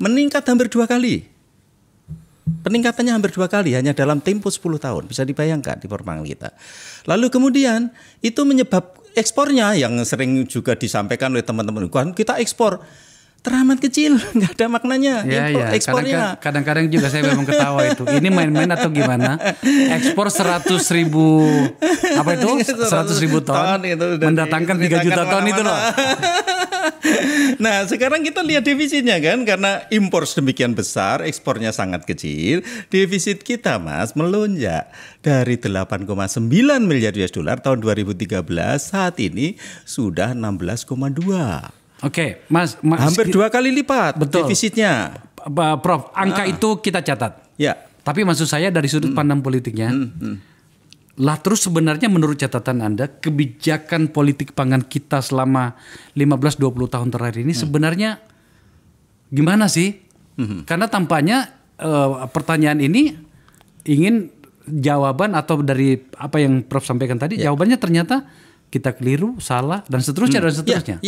Meningkat hampir 2 kali. Peningkatannya hampir 2 kali hanya dalam tempo 10 tahun. Bisa dibayangkan impor pangan kita. Lalu kemudian itu menyebab ekspornya yang sering juga disampaikan oleh teman-teman. Kita ekspor teramat kecil, nggak ada maknanya. Ekspornya. Kadang-kadang juga saya memang ketawa itu. Ini main-main atau gimana? Ekspor 100.000 apa itu? 100.000 ton itu mendatangkan 3 juta ton itu loh. Nah, sekarang kita lihat defisitnya kan, karena impor sedemikian besar, ekspornya sangat kecil, defisit kita, Mas, melonjak dari 8,9 miliar US dollar tahun 2013 saat ini sudah 16,2. Mas, hampir 2 kali lipat. Betul. Defisitnya. Prof, angka itu kita catat. Ya. Tapi maksud saya dari sudut pandang politiknya, lah terus sebenarnya menurut catatan Anda, kebijakan politik pangan kita selama 15-20 tahun terakhir ini sebenarnya gimana sih? Karena tampaknya pertanyaan ini ingin jawaban atau dari apa yang Prof sampaikan tadi, jawabannya ternyata kita keliru, salah, dan seterusnya dan seterusnya.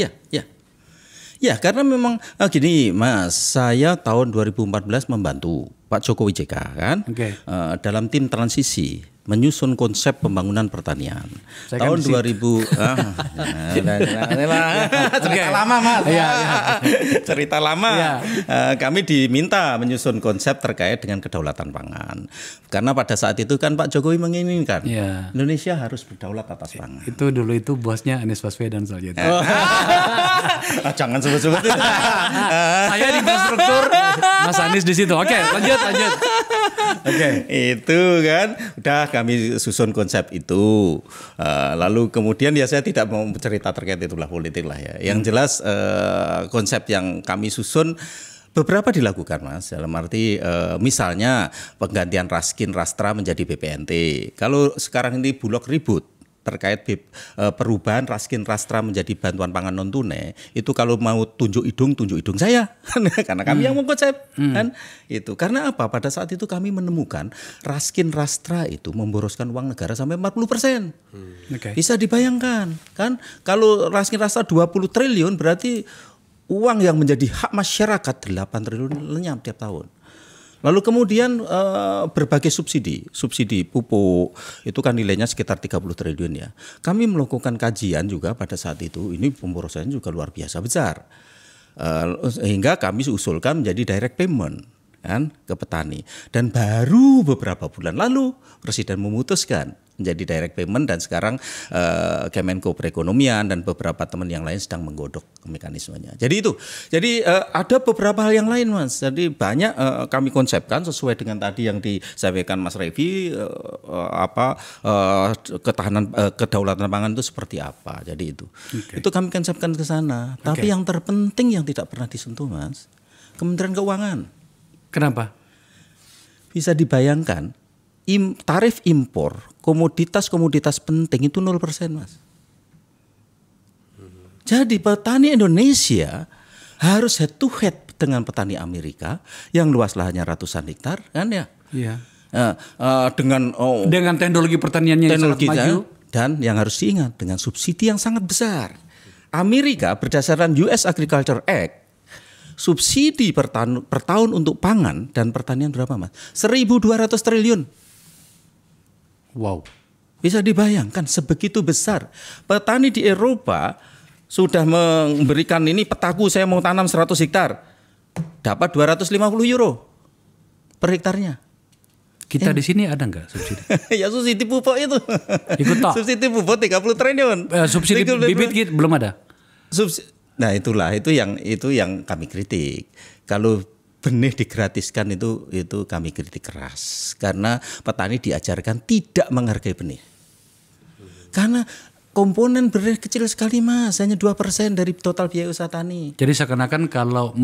Ya, karena memang gini, Mas, saya tahun 2014 membantu Pak Jokowi JK kan, dalam tim transisi menyusun konsep pembangunan pertanian. Tahun 2000 cerita lama, Mas. Cerita lama. Kami diminta menyusun konsep terkait dengan kedaulatan pangan. Karena pada saat itu kan Pak Jokowi menginginkan Indonesia harus berdaulat atas pangan. Itu dulu itu bosnya Anies Baswedan saja. Jangan sebut-sebut itu. Saya di infrastruktur, Mas Anies di situ. Oke, lanjut. Itu kan udah kami susun konsep itu. Lalu kemudian ya saya tidak mau cerita terkait itulah politik lah ya. Yang jelas konsep yang kami susun beberapa dilakukan, Mas. Dalam arti misalnya penggantian Raskin Rastra menjadi BPNT. Kalau sekarang ini Bulog ribut terkait perubahan Raskin Rastra menjadi bantuan pangan non tunai, itu kalau mau tunjuk hidung saya karena kami yang mengkonsep kan itu. Karena apa? Pada saat itu kami menemukan Raskin Rastra itu memboroskan uang negara sampai 40%. Bisa dibayangkan kan, kalau Raskin Rastra 20 triliun berarti uang yang menjadi hak masyarakat 8 triliun lenyap tiap tahun. Lalu kemudian berbagai subsidi pupuk itu kan nilainya sekitar 30 triliun ya. Kami melakukan kajian juga pada saat itu, ini pemborosannya juga luar biasa besar. Sehingga kami usulkan menjadi direct payment kan ke petani. Dan baru beberapa bulan lalu Presiden memutuskan menjadi direct payment, dan sekarang Kemenko Perekonomian dan beberapa teman yang lain sedang menggodok mekanismenya. Jadi itu. Jadi ada beberapa hal yang lain, Mas. Jadi banyak kami konsepkan sesuai dengan tadi yang disampaikan Mas Revi, ketahanan kedaulatan pangan itu seperti apa. Jadi itu. Itu kami konsepkan ke sana. Tapi yang terpenting yang tidak pernah disentuh, Mas, Kementerian Keuangan. Kenapa? Bisa dibayangkan tarif impor komoditas-komoditas penting itu 0%, Mas. Jadi petani Indonesia harus head to head dengan petani Amerika yang luas lahannya ratusan hektar, kan ya? Iya. Dengan teknologi pertaniannya yang sangat maju, dan yang harus diingat dengan subsidi yang sangat besar. Amerika berdasarkan US Agriculture Act, subsidi per tahun untuk pangan dan pertanian berapa, Mas? 1.200 triliun. Wow. Bisa dibayangkan sebegitu besar. Petani di Eropa sudah memberikan ini petaku, saya mau tanam 100 hektar. Dapat 250 euro per hektarnya. Kita di sini ada nggak subsidi? Ya subsidi pupuk itu. Ikut tak? Subsidi pupuk 30 triliun. Subsidi bibit gitu, belum ada. Nah itulah itu yang kami kritik. Kalau benih digratiskan itu kami kritik keras, karena petani diajarkan tidak menghargai benih. Karena komponen benih kecil sekali, Mas, hanya 2% dari total biaya usaha tani. Jadi seakan-akan kalau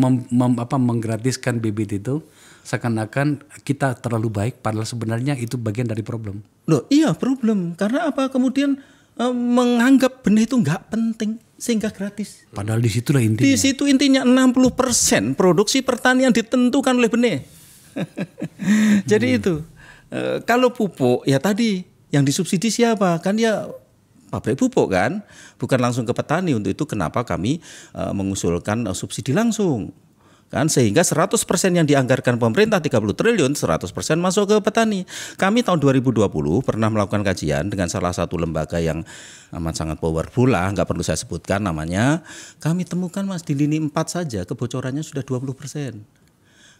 menggratiskan bibit itu seakan-akan kita terlalu baik, padahal sebenarnya itu bagian dari problem. Loh, iya problem. Karena apa? Kemudian menganggap benih itu nggak penting sehingga gratis. Padahal di situlah intinya. Di situ intinya 60% produksi pertanian ditentukan oleh benih. Jadi itu. Kalau pupuk ya tadi yang disubsidi siapa? Kan ya pabrik pupuk kan, bukan langsung ke petani. Untuk itu kenapa kami mengusulkan subsidi langsung. Kan sehingga 100% yang dianggarkan pemerintah 30 triliun 100% masuk ke petani. Kami tahun 2020 pernah melakukan kajian dengan salah satu lembaga yang amat sangat powerful lah, nggak perlu saya sebutkan namanya. Kami temukan, Mas, di lini 4 saja kebocorannya sudah 20%.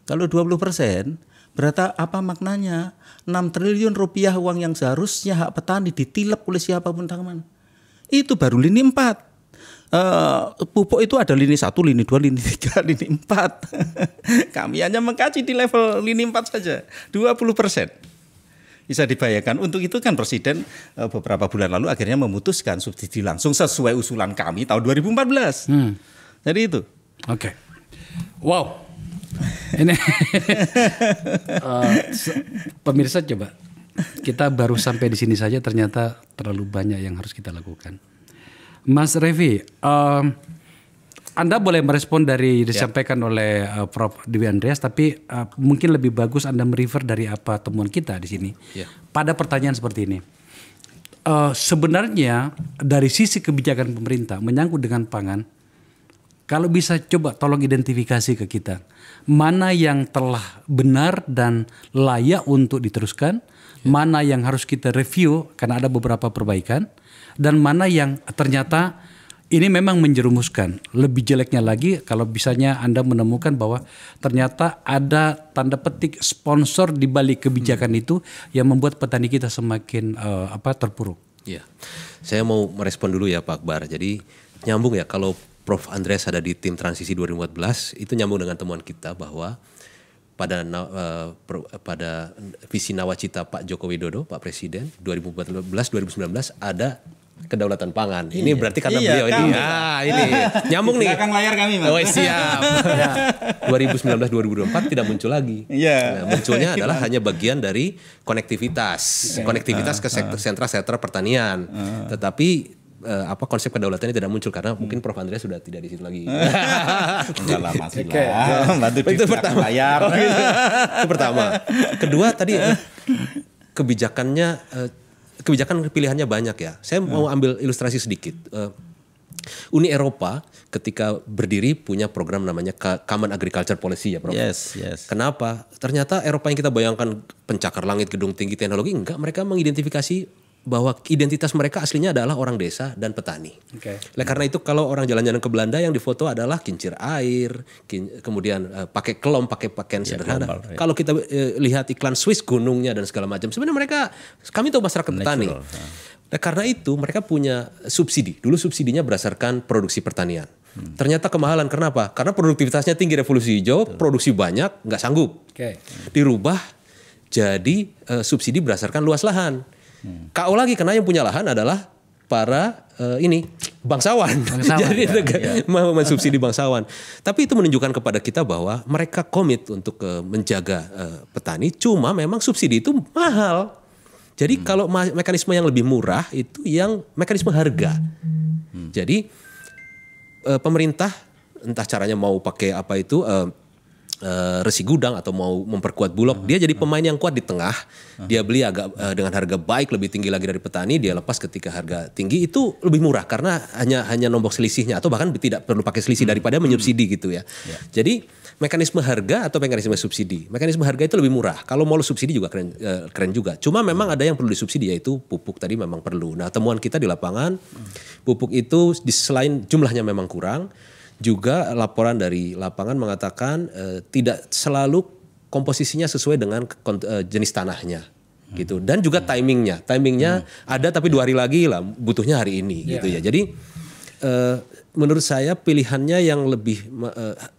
Kalau 20%, berarti apa maknanya? 6 triliun rupiah uang yang seharusnya hak petani ditilep oleh siapapun tangan. Itu baru lini 4. Pupuk itu ada lini 1, lini 2, lini 3, lini 4. Kami hanya mengkaji di level lini 4 saja, 20%. Bisa dibayangkan, untuk itu kan Presiden beberapa bulan lalu akhirnya memutuskan subsidi langsung sesuai usulan kami tahun 2014. Jadi itu. Oke. Wow. Ini pemirsa, coba kita baru sampai di sini saja, ternyata terlalu banyak yang harus kita lakukan. Mas Revi, Anda boleh merespon dari disampaikan oleh Prof. Dewi Andreas, tapi mungkin lebih bagus Anda merefer dari apa temuan kita di sini. Pada pertanyaan seperti ini, sebenarnya dari sisi kebijakan pemerintah menyangkut dengan pangan, kalau bisa coba tolong identifikasi ke kita, mana yang telah benar dan layak untuk diteruskan, mana yang harus kita review karena ada beberapa perbaikan, dan mana yang ternyata ini memang menjerumuskan. Lebih jeleknya lagi kalau bisanya Anda menemukan bahwa ternyata ada tanda petik sponsor di balik kebijakan itu yang membuat petani kita semakin terpuruk. Ya, saya mau merespon dulu ya Pak Akbar. Jadi nyambung ya, kalau Prof. Andreas ada di tim transisi 2014, itu nyambung dengan temuan kita bahwa pada visi nawacita Pak Joko Widodo, Pak Presiden 2014-2019 ada kedaulatan pangan. Ini berarti karena beliau ini. Ini nyambung nih. Belakang layar kami, Mas. Oh, siap. 2019-2024 tidak muncul lagi. Nah, munculnya adalah hanya bagian dari konektivitas ke sentra-sentra pertanian. Tetapi konsep kedaulatan ini tidak muncul karena mungkin Prof. Andreas sudah tidak di situ lagi. Enggak lah, masih lah. Bantu di belakang layar. Itu pertama. Kedua tadi kebijakan pilihannya banyak ya. Saya mau ambil ilustrasi sedikit. Uni Eropa ketika berdiri punya program namanya Common Agriculture Policy ya, Prof. Yes. Kenapa? Ternyata Eropa yang kita bayangkan pencakar langit, gedung tinggi, teknologi, enggak. Mereka mengidentifikasi bahwa identitas mereka aslinya adalah orang desa dan petani. Oleh karena itu kalau orang jalan-jalan ke Belanda yang difoto adalah kincir air, kemudian pakai kelom, pakai pakaian sederhana. Kalau kita lihat iklan Swiss gunungnya dan segala macam, sebenarnya kami tahu masyarakat petani. Nah, karena itu mereka punya subsidi. Dulu subsidinya berdasarkan produksi pertanian. Ternyata kemahalan. Kenapa? Karena produktivitasnya tinggi, revolusi hijau, produksi banyak, nggak sanggup. Dirubah jadi subsidi berdasarkan luas lahan. KO lagi karena yang punya lahan adalah para bangsawan. Jadi mensubsidi bangsawan. Tapi itu menunjukkan kepada kita bahwa mereka komit untuk menjaga petani. Cuma memang subsidi itu mahal. Jadi kalau mekanisme yang lebih murah itu yang mekanisme harga. Jadi pemerintah entah caranya mau pakai apa itu resi gudang atau mau memperkuat Bulog, dia jadi pemain yang kuat di tengah. Dia beli agak dengan harga baik, lebih tinggi lagi dari petani, dia lepas ketika harga tinggi itu lebih murah karena hanya nombok selisihnya atau bahkan tidak perlu pakai selisih daripada menyubsidi gitu ya. Jadi mekanisme harga atau mekanisme subsidi. Mekanisme harga itu lebih murah. Kalau mau subsidi juga keren juga. Cuma memang ada yang perlu disubsidi yaitu pupuk tadi memang perlu. Nah, temuan kita di lapangan pupuk itu selain jumlahnya memang kurang, juga laporan dari lapangan mengatakan tidak selalu komposisinya sesuai dengan jenis tanahnya gitu, dan juga timingnya ada tapi 2 hari lagi lah butuhnya hari ini gitu ya. Jadi menurut saya pilihannya yang lebih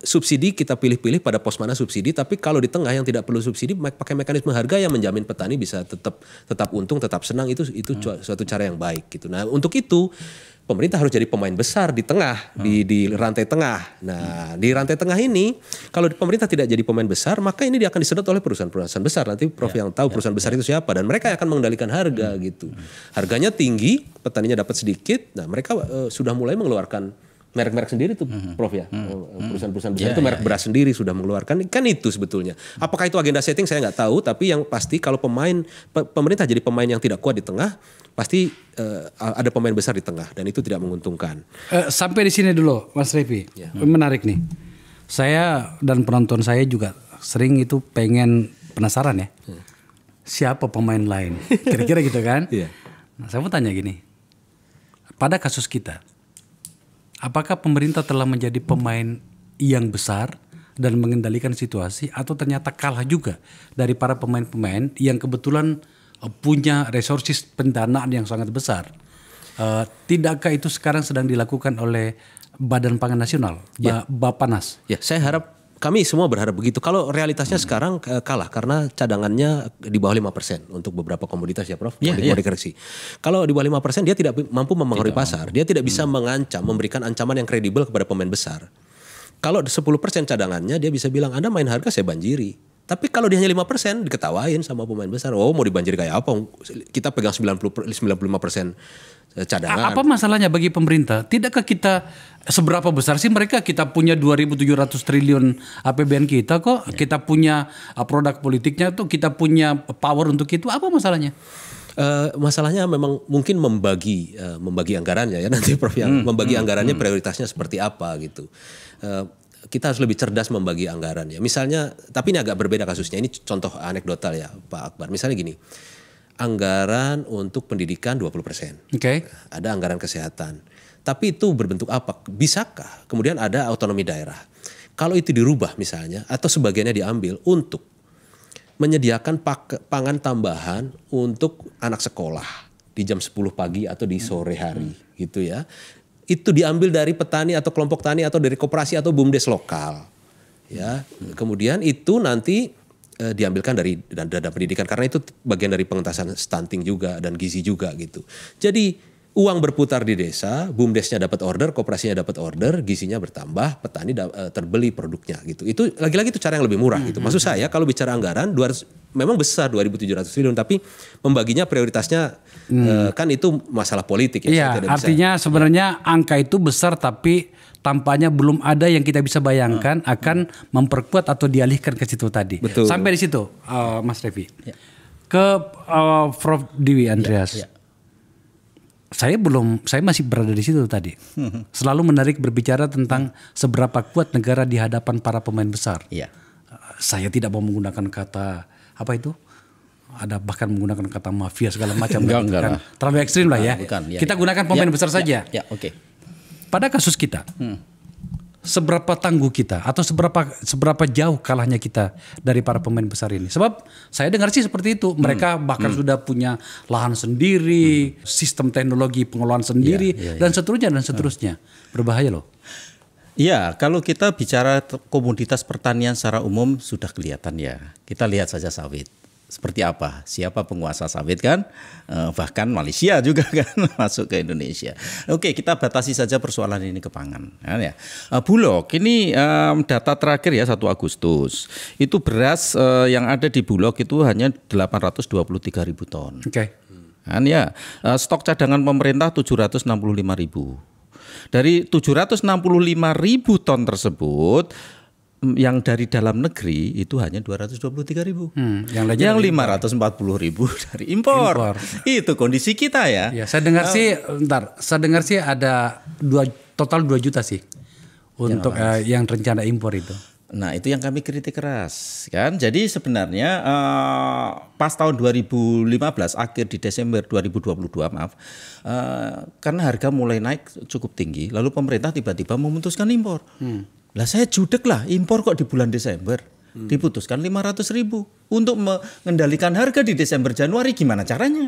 subsidi kita pilih-pilih pada pos mana subsidi, tapi kalau di tengah yang tidak perlu subsidi pakai mekanisme harga yang menjamin petani bisa tetap untung, tetap senang, itu suatu cara yang baik gitu. Nah, untuk itu pemerintah harus jadi pemain besar di tengah, di rantai tengah. Nah, di rantai tengah ini kalau pemerintah tidak jadi pemain besar, maka ini dia akan disedot oleh perusahaan-perusahaan besar. Nanti Prof yang tahu perusahaan besar itu siapa, dan mereka akan mengendalikan harga gitu. Harganya tinggi, petaninya dapat sedikit. Nah, mereka sudah mulai mengeluarkan merek-merek sendiri tuh, Prof ya. Perusahaan-perusahaan besar itu merek beras sendiri sudah mengeluarkan. Kan itu sebetulnya. Apakah itu agenda setting saya nggak tahu, tapi yang pasti kalau pemerintah jadi pemain yang tidak kuat di tengah, pasti ada pemain besar di tengah, dan itu tidak menguntungkan. Sampai di sini dulu, Mas Revi. Menarik nih. Saya dan penonton saya juga sering itu penasaran ya. Siapa pemain lain? Kira-kira gitu kan? Nah, saya mau tanya gini. Pada kasus kita, apakah pemerintah telah menjadi pemain yang besar dan mengendalikan situasi, atau ternyata kalah juga dari para pemain-pemain yang kebetulan punya resources pendanaan yang sangat besar? Tidakkah itu sekarang sedang dilakukan oleh Badan Pangan Nasional, Bappenas? Ya, saya harap, kami semua berharap begitu. Kalau realitasnya sekarang kalah karena cadangannya di bawah 5% untuk beberapa komoditas ya, Prof. Mau dikoreksi. Kalau di bawah 5% dia tidak mampu mempengaruhi pasar. Dia tidak bisa memberikan ancaman yang kredibel kepada pemain besar. Kalau 10% cadangannya, dia bisa bilang Anda main harga saya banjiri. Tapi kalau dia hanya 5%, diketawain sama pemain besar. Oh, mau dibanjiri kayak apa? Kita pegang 95% cadangan. Apa masalahnya bagi pemerintah? Tidakkah kita, seberapa besar sih mereka? Kita punya 2.700 triliun APBN kita kok. Kita punya produk politiknya tuh, kita punya power untuk itu. Apa masalahnya? Masalahnya memang mungkin membagi anggarannya ya, nanti Prof yang membagi anggarannya prioritasnya seperti apa gitu. Kita harus lebih cerdas membagi anggaran ya. Misalnya, tapi ini agak berbeda kasusnya. Ini contoh anekdotal ya Pak Akbar. Misalnya gini, anggaran untuk pendidikan 20%. Ada anggaran kesehatan. Tapi itu berbentuk apa? Bisakah? Kemudian ada otonomi daerah. Kalau itu dirubah misalnya, atau sebagiannya diambil untuk menyediakan pangan tambahan untuk anak sekolah di jam 10 pagi atau di sore hari gitu ya. Itu diambil dari petani atau kelompok tani atau dari koperasi atau BUMDes lokal. Ya, kemudian itu nanti diambilkan dari dana pendidikan karena itu bagian dari pengentasan stunting juga dan gizi juga gitu. Jadi uang berputar di desa, BUMDesnya dapat order, koperasinya dapat order, gizinya bertambah, petani terbeli produknya gitu. Itu lagi-lagi itu cara yang lebih murah gitu. Maksud saya kalau bicara anggaran memang besar 2.700 triliun, tapi membaginya prioritasnya kan itu masalah politik ya. Iya, artinya sebenarnya angka itu besar tapi tampaknya belum ada yang kita bisa bayangkan akan memperkuat atau dialihkan ke situ tadi. Betul. Sampai di situ, Mas Revi. Ke Prof Dewi Andreas. Saya masih berada di situ tadi. Selalu menarik berbicara tentang seberapa kuat negara di hadapan para pemain besar. Saya tidak mau menggunakan kata apa itu ada bahkan menggunakan kata mafia segala macam. Enggak kan. lah. Terlalu ekstrim lah ya. Bukan, ya, kita gunakan pemain besar saja. Ya, oke. Pada kasus kita, seberapa tangguh kita atau seberapa jauh kalahnya kita dari para pemain besar ini? Sebab saya dengar sih seperti itu. Mereka bahkan sudah punya lahan sendiri, sistem teknologi pengelolaan sendiri, dan seterusnya. Berbahaya loh. Ya, kalau kita bicara komoditas pertanian secara umum sudah kelihatan ya. Kita lihat saja sawit. Seperti apa? Siapa penguasa sawit kan? Bahkan Malaysia juga kan masuk ke Indonesia. Oke, kita batasi saja persoalan ini ke pangan. Ya. Bulog, ini data terakhir ya 1 Agustus. Itu beras yang ada di Bulog itu hanya 823.000 ton. Oke. Kan ya, stok cadangan pemerintah 765.000. Dari 765.000 ton tersebut, yang dari dalam negeri itu hanya 223.000. Yang 540.000 dari impor. Itu kondisi kita ya. Ya, saya dengar sih ada total 2 juta sih untuk yang rencana impor itu. Nah, itu yang kami kritik keras kan. Jadi sebenarnya pas tahun 2015 akhir di Desember 2022 karena harga mulai naik cukup tinggi, lalu pemerintah tiba-tiba memutuskan impor. Lah saya judek lah, impor kok di bulan Desember diputuskan 500.000 untuk mengendalikan harga di Desember Januari, gimana caranya?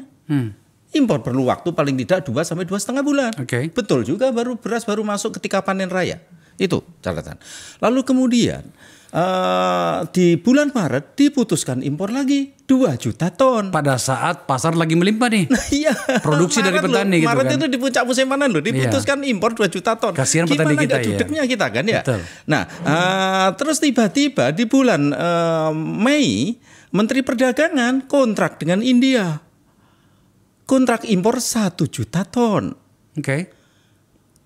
Impor perlu waktu paling tidak 2 sampai 2,5 bulan. Okay. Betul juga, beras baru masuk ketika panen raya. Itu catatan. Lalu kemudian di bulan Maret diputuskan impor lagi 2 juta ton. Pada saat pasar lagi melimpah nih. Iya. Produksi dari petani gitu Maret kan. itu di puncak musim panen loh, diputuskan impor 2 juta ton. Kasihan petani kita ya. Judeknya kita kan ya. Betul. Nah, terus tiba-tiba di bulan Mei Menteri Perdagangan kontrak dengan India. Kontrak impor 1 juta ton. Oke.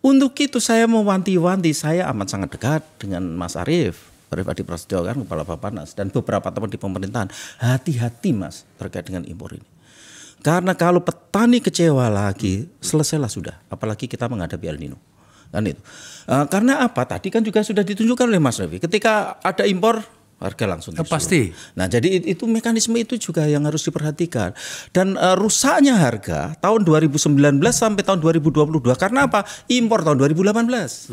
Untuk itu saya mewanti-wanti, saya amat sangat dekat dengan Mas Arief Adi Prasetyo kan, Kepala Bappenas, dan beberapa teman di pemerintahan. Hati-hati Mas terkait dengan impor ini. Karena kalau petani kecewa lagi, selesailah sudah. Apalagi kita menghadapi El Nino. Kan itu. Karena apa? Tadi kan juga sudah ditunjukkan oleh Mas Revi. Ketika ada impor, harga langsung turun. Pasti. Nah, jadi itu mekanisme itu juga yang harus diperhatikan. Dan rusaknya harga tahun 2019 sampai tahun 2022 karena apa? Impor tahun 2018.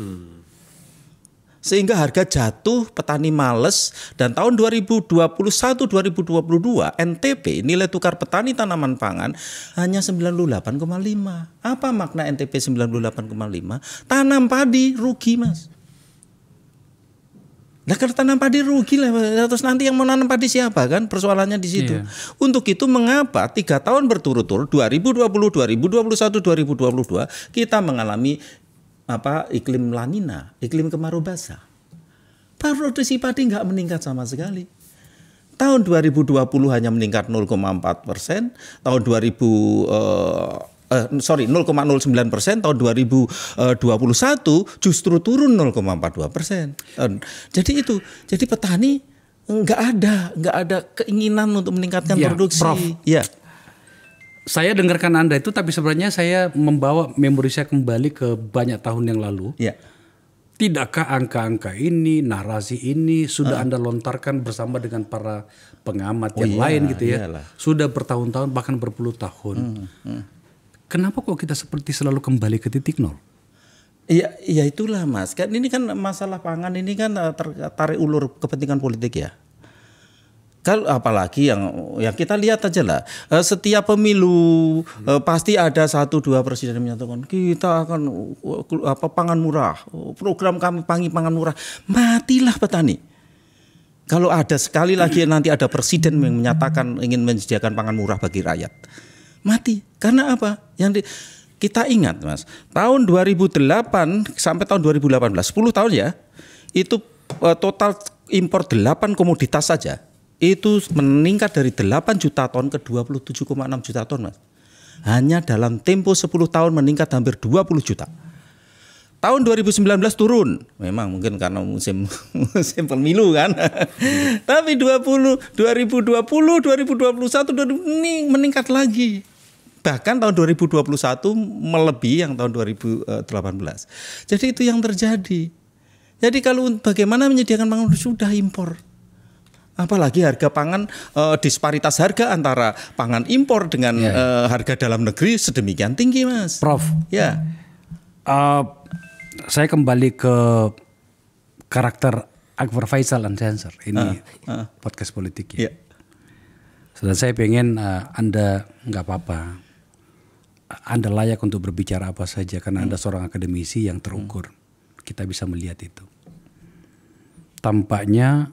Sehingga harga jatuh, petani males, dan tahun 2021-2022 NTP nilai tukar petani tanaman pangan hanya 98,5. Apa makna NTP 98,5? Tanam padi rugi Mas. Nah kalau tanam padi rugi lah, terus nanti yang mau nanam padi siapa kan? Persoalannya di situ. Iya. Untuk itu mengapa 3 tahun berturut-turut 2020, 2021, 2022 kita mengalami iklim lanina, iklim kemarau basah. Produksi padi nggak meningkat sama sekali. Tahun 2020 hanya meningkat 0,4%, tahun 0,09%, tahun 2021 justru turun 0,42%. Jadi petani nggak ada keinginan untuk meningkatkan produksi. Prof. Ya. Saya dengarkan Anda itu, tapi sebenarnya saya membawa memori saya kembali ke banyak tahun yang lalu. Ya. Tidakkah angka-angka ini, narasi ini sudah Anda lontarkan bersama dengan para pengamat yang lain gitu ya? Iyalah. Sudah bertahun-tahun bahkan berpuluh tahun. Kenapa kok kita seperti selalu kembali ke titik nol? Ya itulah Mas. Kan ini kan masalah pangan ini kan tarik ulur kepentingan politik ya. Kalau apalagi yang kita lihat aja lah, setiap pemilu pasti ada 1-2 presiden yang menyatakan kita akan pangan murah, program kami pangan murah. Matilah petani. Kalau ada sekali lagi nanti ada presiden yang menyatakan ingin menyediakan pangan murah bagi rakyat, mati. Karena apa? Kita ingat Mas, tahun 2008 sampai tahun 2018, 10 tahun ya, itu total impor 8 komoditas saja. Itu meningkat dari 8 juta ton ke 27,6 juta ton Mas. Hanya dalam tempo 10 tahun meningkat hampir 20 juta. Tahun 2019 turun. Memang mungkin karena musim pemilu kan. Tapi 2020, 2021 ini meningkat lagi. Bahkan tahun 2021 melebihi yang tahun 2018. Jadi itu yang terjadi. Jadi kalau bagaimana menyediakan pangan sudah impor. Apalagi harga pangan, disparitas harga antara pangan impor dengan harga dalam negeri sedemikian tinggi, Mas. Prof. Ya. Saya kembali ke karakter Akbar Faisal Uncensored. Ini podcast politik ya. Dan saya pengen Anda nggak apa-apa. Anda layak untuk berbicara apa saja karena Anda seorang akademisi yang terukur. Kita bisa melihat itu. Tampaknya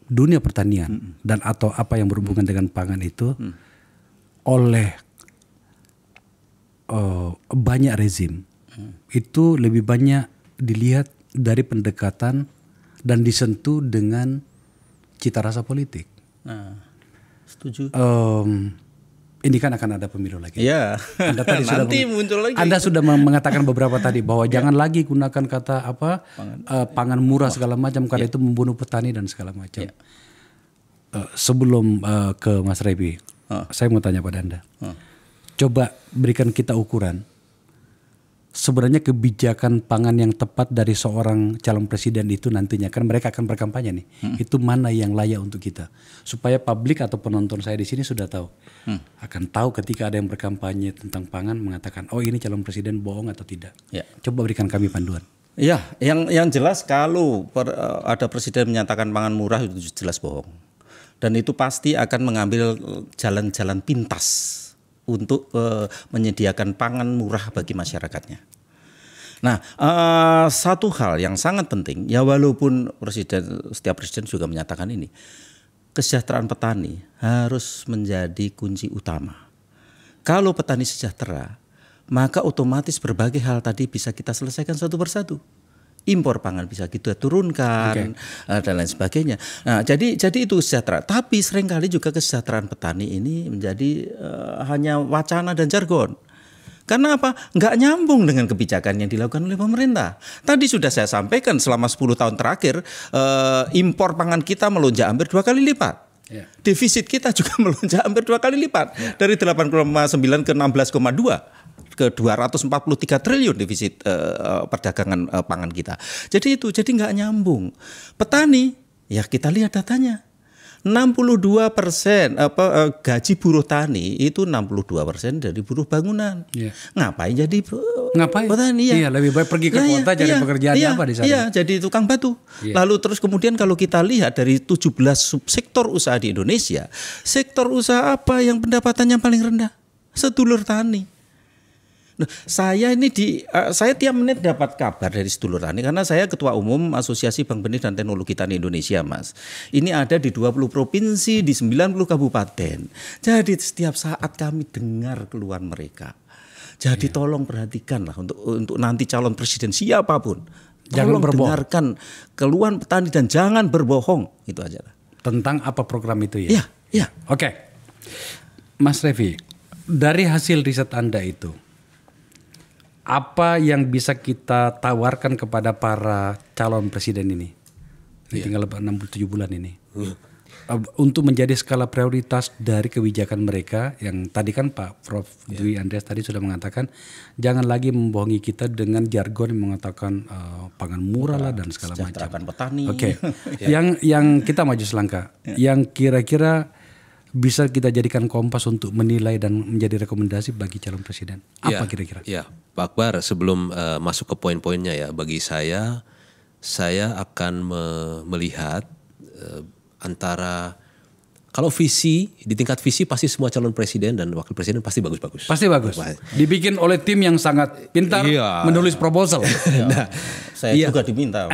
dunia pertanian dan atau apa yang berhubungan dengan pangan itu oleh banyak rezim itu lebih banyak dilihat dari pendekatan dan disentuh dengan cita rasa politik. Nah, setuju. Ini kan akan ada pemilu lagi. Iya. Anda tadi nanti muncul lagi. Anda sudah mengatakan beberapa tadi bahwa jangan lagi gunakan kata pangan murah segala macam karena itu membunuh petani dan segala macam. Sebelum ke Mas Revi, saya mau tanya pada Anda. Coba berikan kita ukuran. Sebenarnya kebijakan pangan yang tepat dari seorang calon presiden itu nantinya kan mereka akan berkampanye nih. Itu mana yang layak untuk kita supaya publik atau penonton saya di sini sudah tahu. Akan tahu ketika ada yang berkampanye tentang pangan mengatakan oh ini calon presiden bohong atau tidak. Coba berikan kami panduan. Ya, yang jelas kalau ada presiden menyatakan pangan murah itu jelas bohong. Dan itu pasti akan mengambil jalan-jalan pintas untuk menyediakan pangan murah bagi masyarakatnya. Nah, satu hal yang sangat penting, ya walaupun setiap presiden juga menyatakan ini, kesejahteraan petani harus menjadi kunci utama. Kalau petani sejahtera, maka otomatis berbagai hal tadi bisa kita selesaikan satu persatu. Impor pangan bisa kita turunkan dan lain sebagainya. Nah, jadi itu sejahtera. Tapi seringkali juga kesejahteraan petani ini menjadi hanya wacana dan jargon. Karena apa? Nggak nyambung dengan kebijakan yang dilakukan oleh pemerintah. Tadi sudah saya sampaikan selama 10 tahun terakhir impor pangan kita melonjak hampir 2 kali lipat. Defisit kita juga melonjak hampir 2 kali lipat. Dari 8,9 ke 16,2. Ke 243 triliun defisit perdagangan pangan kita. Jadi nggak nyambung. Petani, ya kita lihat datanya. 62% gaji buruh tani itu 62% dari buruh bangunan. Ngapain jadi petani ya? Iya, lebih baik pergi ke kota cari pekerjaan apa di sana. Iya, jadi tukang batu. Lalu terus kemudian kalau kita lihat dari 17 subsektor usaha di Indonesia, sektor usaha apa yang pendapatannya paling rendah? Sedulur tani. Nah, saya tiap menit dapat kabar dari sedulur tani karena saya ketua umum Asosiasi Bank Benih dan Teknologi Tani Indonesia, Mas. Ini ada di 20 provinsi, di 90 kabupaten. Jadi setiap saat kami dengar keluhan mereka. Jadi tolong perhatikanlah untuk nanti calon presiden siapapun. Tolong dengarkan keluhan petani dan jangan berbohong. Itu aja lah. Tentang apa program itu ya? Iya. Oke. Mas Revi, dari hasil riset Anda itu, apa yang bisa kita tawarkan kepada para calon presiden ini? Tinggal 67 bulan ini. Untuk menjadi skala prioritas dari kebijakan mereka yang tadi kan Pak Prof. Dwi Andreas tadi sudah mengatakan jangan lagi membohongi kita dengan jargon yang mengatakan pangan murah lah dan segala macam. Petani. Oke. Yang kita maju selangkah. Yang kira-kira bisa kita jadikan kompas untuk menilai dan menjadi rekomendasi bagi calon presiden. Apa kira-kira? Ya, Pak Akbar, sebelum masuk ke poin-poinnya ya, bagi saya akan melihat antara kalau visi, di tingkat visi pasti semua calon presiden dan wakil presiden pasti bagus-bagus. Pasti bagus. Dibikin oleh tim yang sangat pintar menulis proposal. Nah, saya juga diminta.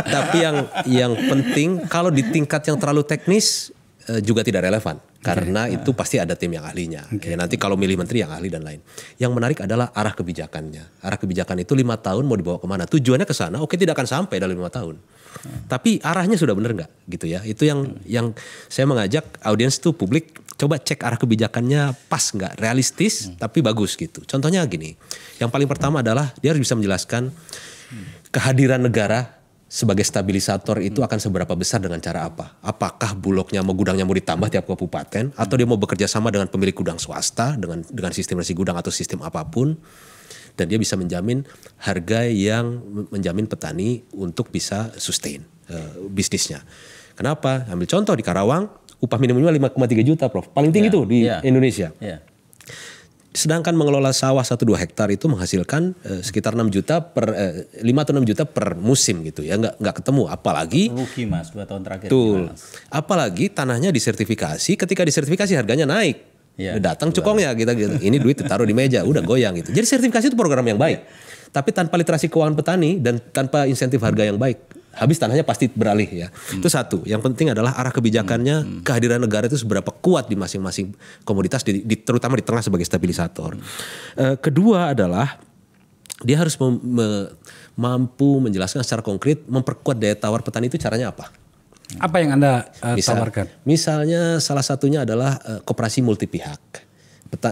Tapi yang penting kalau di tingkat yang terlalu teknis juga tidak relevan. Karena itu pasti ada tim yang ahlinya. Ya, nanti kalau milih menteri yang ahli dan lain. Yang menarik adalah arah kebijakannya. Arah kebijakan itu 5 tahun mau dibawa kemana? Tujuannya ke sana, oke tidak akan sampai dalam 5 tahun. Tapi arahnya sudah benar nggak gitu ya? Itu yang saya mengajak audiens tuh publik coba cek arah kebijakannya pas nggak, realistis tapi bagus gitu. Contohnya gini, yang paling pertama adalah dia harus bisa menjelaskan kehadiran negara sebagai stabilisator itu akan seberapa besar dengan cara apa? Apakah bulognya mau gudangnya mau ditambah tiap kabupaten atau dia mau bekerja sama dengan pemilik gudang swasta dengan sistem resi gudang atau sistem apapun? dan dia bisa menjamin harga yang menjamin petani untuk bisa sustain bisnisnya. Kenapa? Ambil contoh di Karawang, upah minimumnya 5,3 juta, Prof. Paling tinggi tuh di Indonesia. Sedangkan mengelola sawah 1-2 hektar itu menghasilkan sekitar 6 juta per 5 atau 6 juta per musim gitu ya, nggak ketemu. Apalagi rugi Mas 2 tahun terakhir. Betul. Apalagi tanahnya disertifikasi, ketika disertifikasi harganya naik. Datang cukongnya gitu. Ini duit ditaruh di meja, udah goyang gitu. Jadi sertifikasi itu program yang baik. Tapi tanpa literasi keuangan petani dan tanpa insentif harga yang baik, habis tanahnya pasti beralih ya. Itu satu. Yang penting adalah arah kebijakannya, kehadiran negara itu seberapa kuat di masing-masing komoditas, terutama di tengah sebagai stabilisator. Kedua adalah dia harus mampu menjelaskan secara konkret, memperkuat daya tawar petani itu caranya apa? Apa yang Anda tawarkan? Misalnya salah satunya adalah koperasi multi pihak.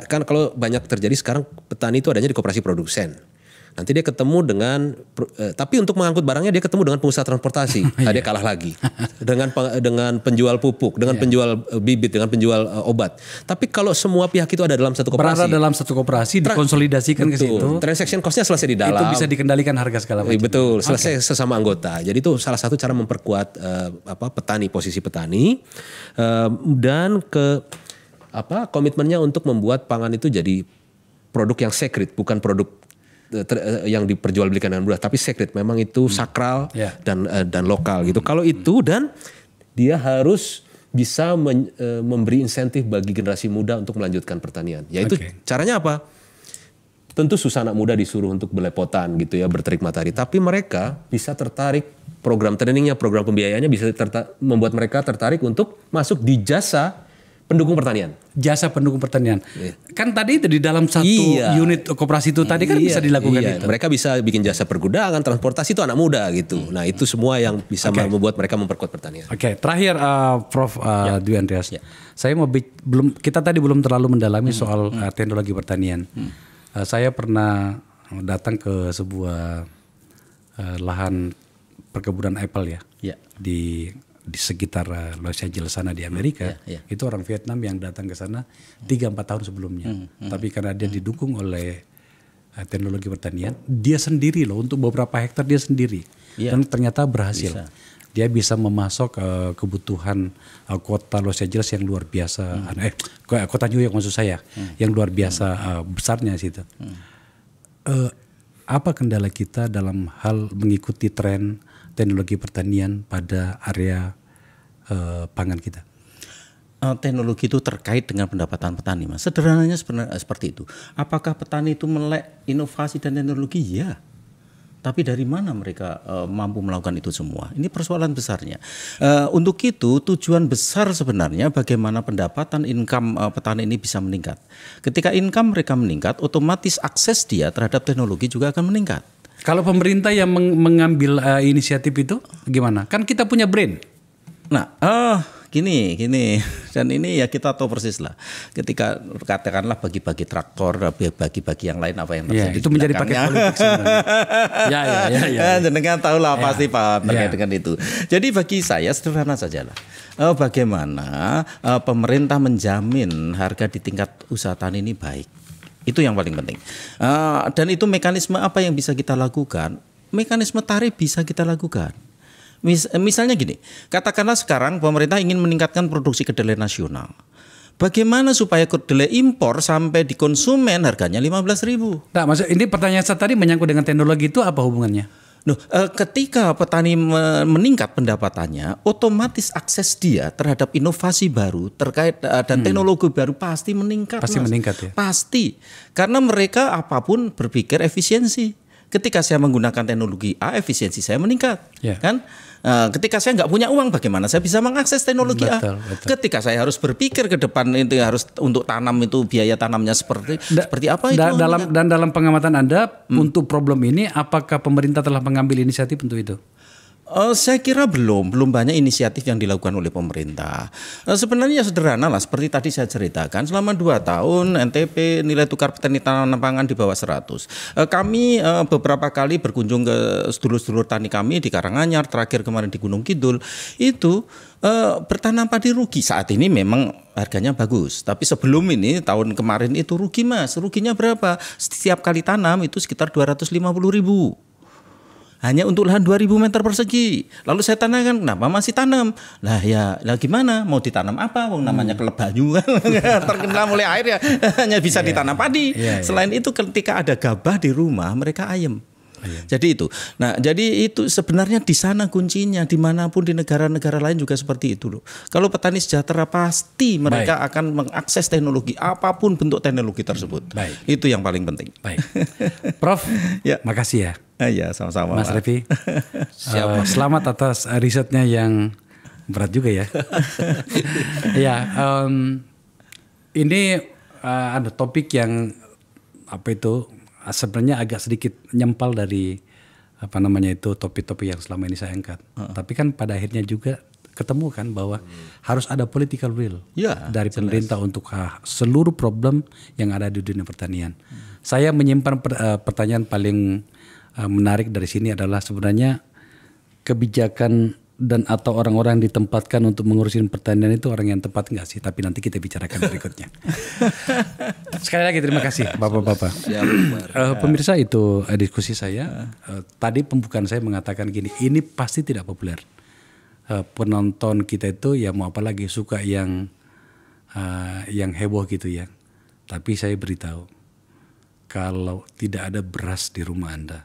Kan kalau banyak terjadi sekarang petani itu adanya di koperasi produsen. Nanti dia ketemu dengan, tapi untuk mengangkut barangnya dia ketemu dengan pengusaha transportasi. Dia kalah lagi. Dengan penjual pupuk, dengan penjual bibit, dengan penjual obat. Tapi kalau semua pihak itu ada dalam satu koperasi. Berada dalam satu koperasi, dikonsolidasikan ke situ. Transaction cost-nya selesai di dalam. Itu bisa dikendalikan harga segala macam. Betul, selesai sesama anggota. Jadi itu salah satu cara memperkuat petani, posisi petani. Dan komitmennya untuk membuat pangan itu jadi produk yang sacred, bukan produk yang diperjualbelikan dengan mudah, tapi sacred, memang itu sakral dan lokal gitu. Kalau itu, dan dia harus bisa memberi insentif bagi generasi muda untuk melanjutkan pertanian. Yaitu caranya apa? Tentu susah anak muda disuruh untuk belepotan gitu ya, berterik matahari, tapi mereka bisa tertarik, program trainingnya, program pembiayaannya bisa membuat mereka tertarik untuk masuk di jasa pendukung pertanian. Jasa pendukung pertanian. Kan tadi itu di dalam satu unit koperasi itu tadi kan bisa dilakukan itu. Mereka bisa bikin jasa pergudangan, transportasi, itu anak muda gitu. Nah itu semua yang bisa membuat mereka memperkuat pertanian. Terakhir Prof. Dwi Andreas. Saya kita tadi belum terlalu mendalami soal teknologi pertanian. Saya pernah datang ke sebuah lahan perkebunan apple di sekitar Los Angeles sana di Amerika. Itu orang Vietnam yang datang ke sana 3-4 tahun sebelumnya. Tapi karena dia didukung oleh teknologi pertanian, dia sendiri loh, untuk beberapa hektar dia sendiri. Dan ternyata berhasil. Dia bisa memasok kebutuhan kota Los Angeles yang luar biasa. Kota New York maksud saya, yang luar biasa besarnya situ. Apa kendala kita dalam hal mengikuti tren teknologi pertanian pada area pangan kita? Teknologi itu terkait dengan pendapatan petani, Mas. Sederhananya sebenarnya seperti itu. Apakah petani itu melek inovasi dan teknologi? Ya. Tapi dari mana mereka mampu melakukan itu semua? Ini persoalan besarnya. Untuk itu tujuan besar sebenarnya bagaimana pendapatan income petani ini bisa meningkat. Ketika income mereka meningkat, otomatis akses dia terhadap teknologi juga akan meningkat. Kalau pemerintah yang mengambil inisiatif itu gimana? Kan kita punya brain. Nah, gini, dan ini ya kita tahu persis lah. Ketika katakanlah bagi-bagi traktor, bagi-bagi yang lain apa yang terjadi. Itu menjadi paket politik sebenarnya. Ya. Jenengan tahu lah pasti paham terkait dengan itu. Jadi bagi saya sederhana saja lah. Bagaimana pemerintah menjamin harga di tingkat usaha tani ini baik. Itu yang paling penting. Dan itu mekanisme apa yang bisa kita lakukan? Mekanisme tarif bisa kita lakukan. Misalnya gini, katakanlah sekarang pemerintah ingin meningkatkan produksi kedelai nasional. Bagaimana supaya kedelai impor sampai di konsumen harganya 15.000? Nah, maksud ini pertanyaan saya tadi menyangkut dengan teknologi itu apa hubungannya? Ketika petani meningkat pendapatannya, otomatis akses dia terhadap inovasi baru terkait dan teknologi baru pasti meningkat. Pasti meningkat ya. Pasti, karena mereka apapun berpikir efisiensi. Ketika saya menggunakan teknologi A, efisiensi saya meningkat, kan? Ketika saya nggak punya uang, bagaimana saya bisa mengakses teknologi betul. Ketika saya harus berpikir ke depan itu harus untuk tanam itu biaya tanamnya seperti apa itu? Dalam pengamatan Anda untuk problem ini, apakah pemerintah telah mengambil inisiatif untuk itu? Saya kira belum banyak inisiatif yang dilakukan oleh pemerintah. Sebenarnya sederhana lah, seperti tadi saya ceritakan, selama 2 tahun NTP nilai tukar petani tanaman pangan di bawah 100. Kami beberapa kali berkunjung ke sedulur-sedulur tani kami di Karanganyar, terakhir kemarin di Gunung Kidul, itu bertanam padi rugi. Saat ini memang harganya bagus. Tapi sebelum ini tahun kemarin itu rugi Mas. Ruginya berapa? Setiap kali tanam itu sekitar 250.000. Hanya untuk lahan 2.000 meter persegi. Lalu saya tanyakan, kenapa masih tanam? Lah gimana? Mau ditanam apa? Wong namanya keleb banyu kan terkenal mulai air ya. Hanya bisa ditanam padi. Selain itu ketika ada gabah di rumah mereka ayam. Jadi itu. Nah, jadi itu sebenarnya di sana kuncinya, dimanapun di negara-negara lain juga seperti itu loh. Kalau petani sejahtera pasti mereka akan mengakses teknologi apapun bentuk teknologi tersebut. Itu yang paling penting. Baik, Prof. Makasih ya. Iya, sama-sama. Mas Revi. Selamat atas risetnya yang berat juga ya. Ini ada topik yang sebenarnya agak sedikit nyempal dari topik-topik yang selama ini saya angkat. Tapi kan pada akhirnya juga ketemu kan bahwa harus ada political will dari pemerintah untuk seluruh problem yang ada di dunia pertanian. Saya menyimpan pertanyaan paling menarik dari sini adalah sebenarnya kebijakan dan atau orang-orang yang ditempatkan untuk mengurusin pertanian itu orang yang tepat enggak sih? Tapi nanti kita bicarakan berikutnya. Sekali lagi terima kasih Bapak-bapak. Pemirsa, itu diskusi saya. Tadi pembukaan saya mengatakan gini, ini pasti tidak populer. Penonton kita itu ya mau apa lagi, suka yang heboh gitu ya. Tapi saya beritahu, kalau tidak ada beras di rumah Anda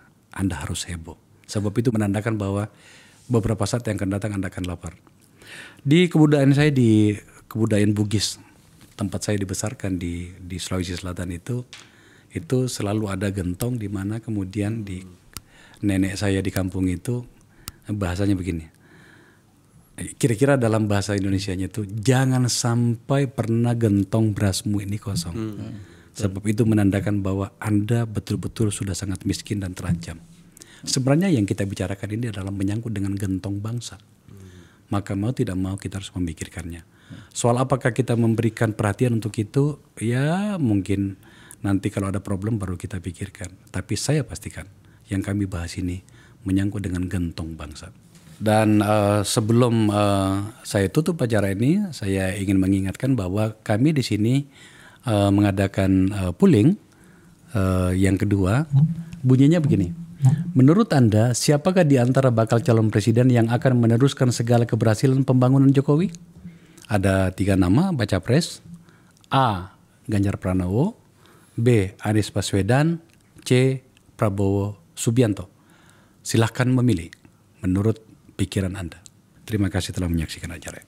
harus heboh. Sebab itu menandakan bahwa beberapa saat yang akan datang Anda akan lapar. Di kebudayaan saya, di kebudayaan Bugis, tempat saya dibesarkan di Sulawesi Selatan itu selalu ada gentong, di mana kemudian di nenek saya di kampung itu bahasanya begini. Kira-kira dalam bahasa Indonesianya itu, jangan sampai pernah gentong berasmu ini kosong. Sebab itu menandakan bahwa Anda betul-betul sudah sangat miskin dan terancam. Sebenarnya yang kita bicarakan ini adalah menyangkut dengan gentong bangsa. Maka mau tidak mau kita harus memikirkannya. Soal apakah kita memberikan perhatian untuk itu, ya mungkin nanti kalau ada problem baru kita pikirkan. Tapi saya pastikan yang kami bahas ini menyangkut dengan gentong bangsa. Dan sebelum saya tutup acara ini, saya ingin mengingatkan bahwa kami di sini mengadakan polling yang kedua. Bunyinya begini. Menurut Anda, siapakah di antara bakal calon presiden yang akan meneruskan segala keberhasilan pembangunan Jokowi? Ada 3 nama baca pres. A. Ganjar Pranowo, B. Anies Baswedan, C. Prabowo Subianto. Silahkan memilih menurut pikiran Anda. Terima kasih telah menyaksikan acara.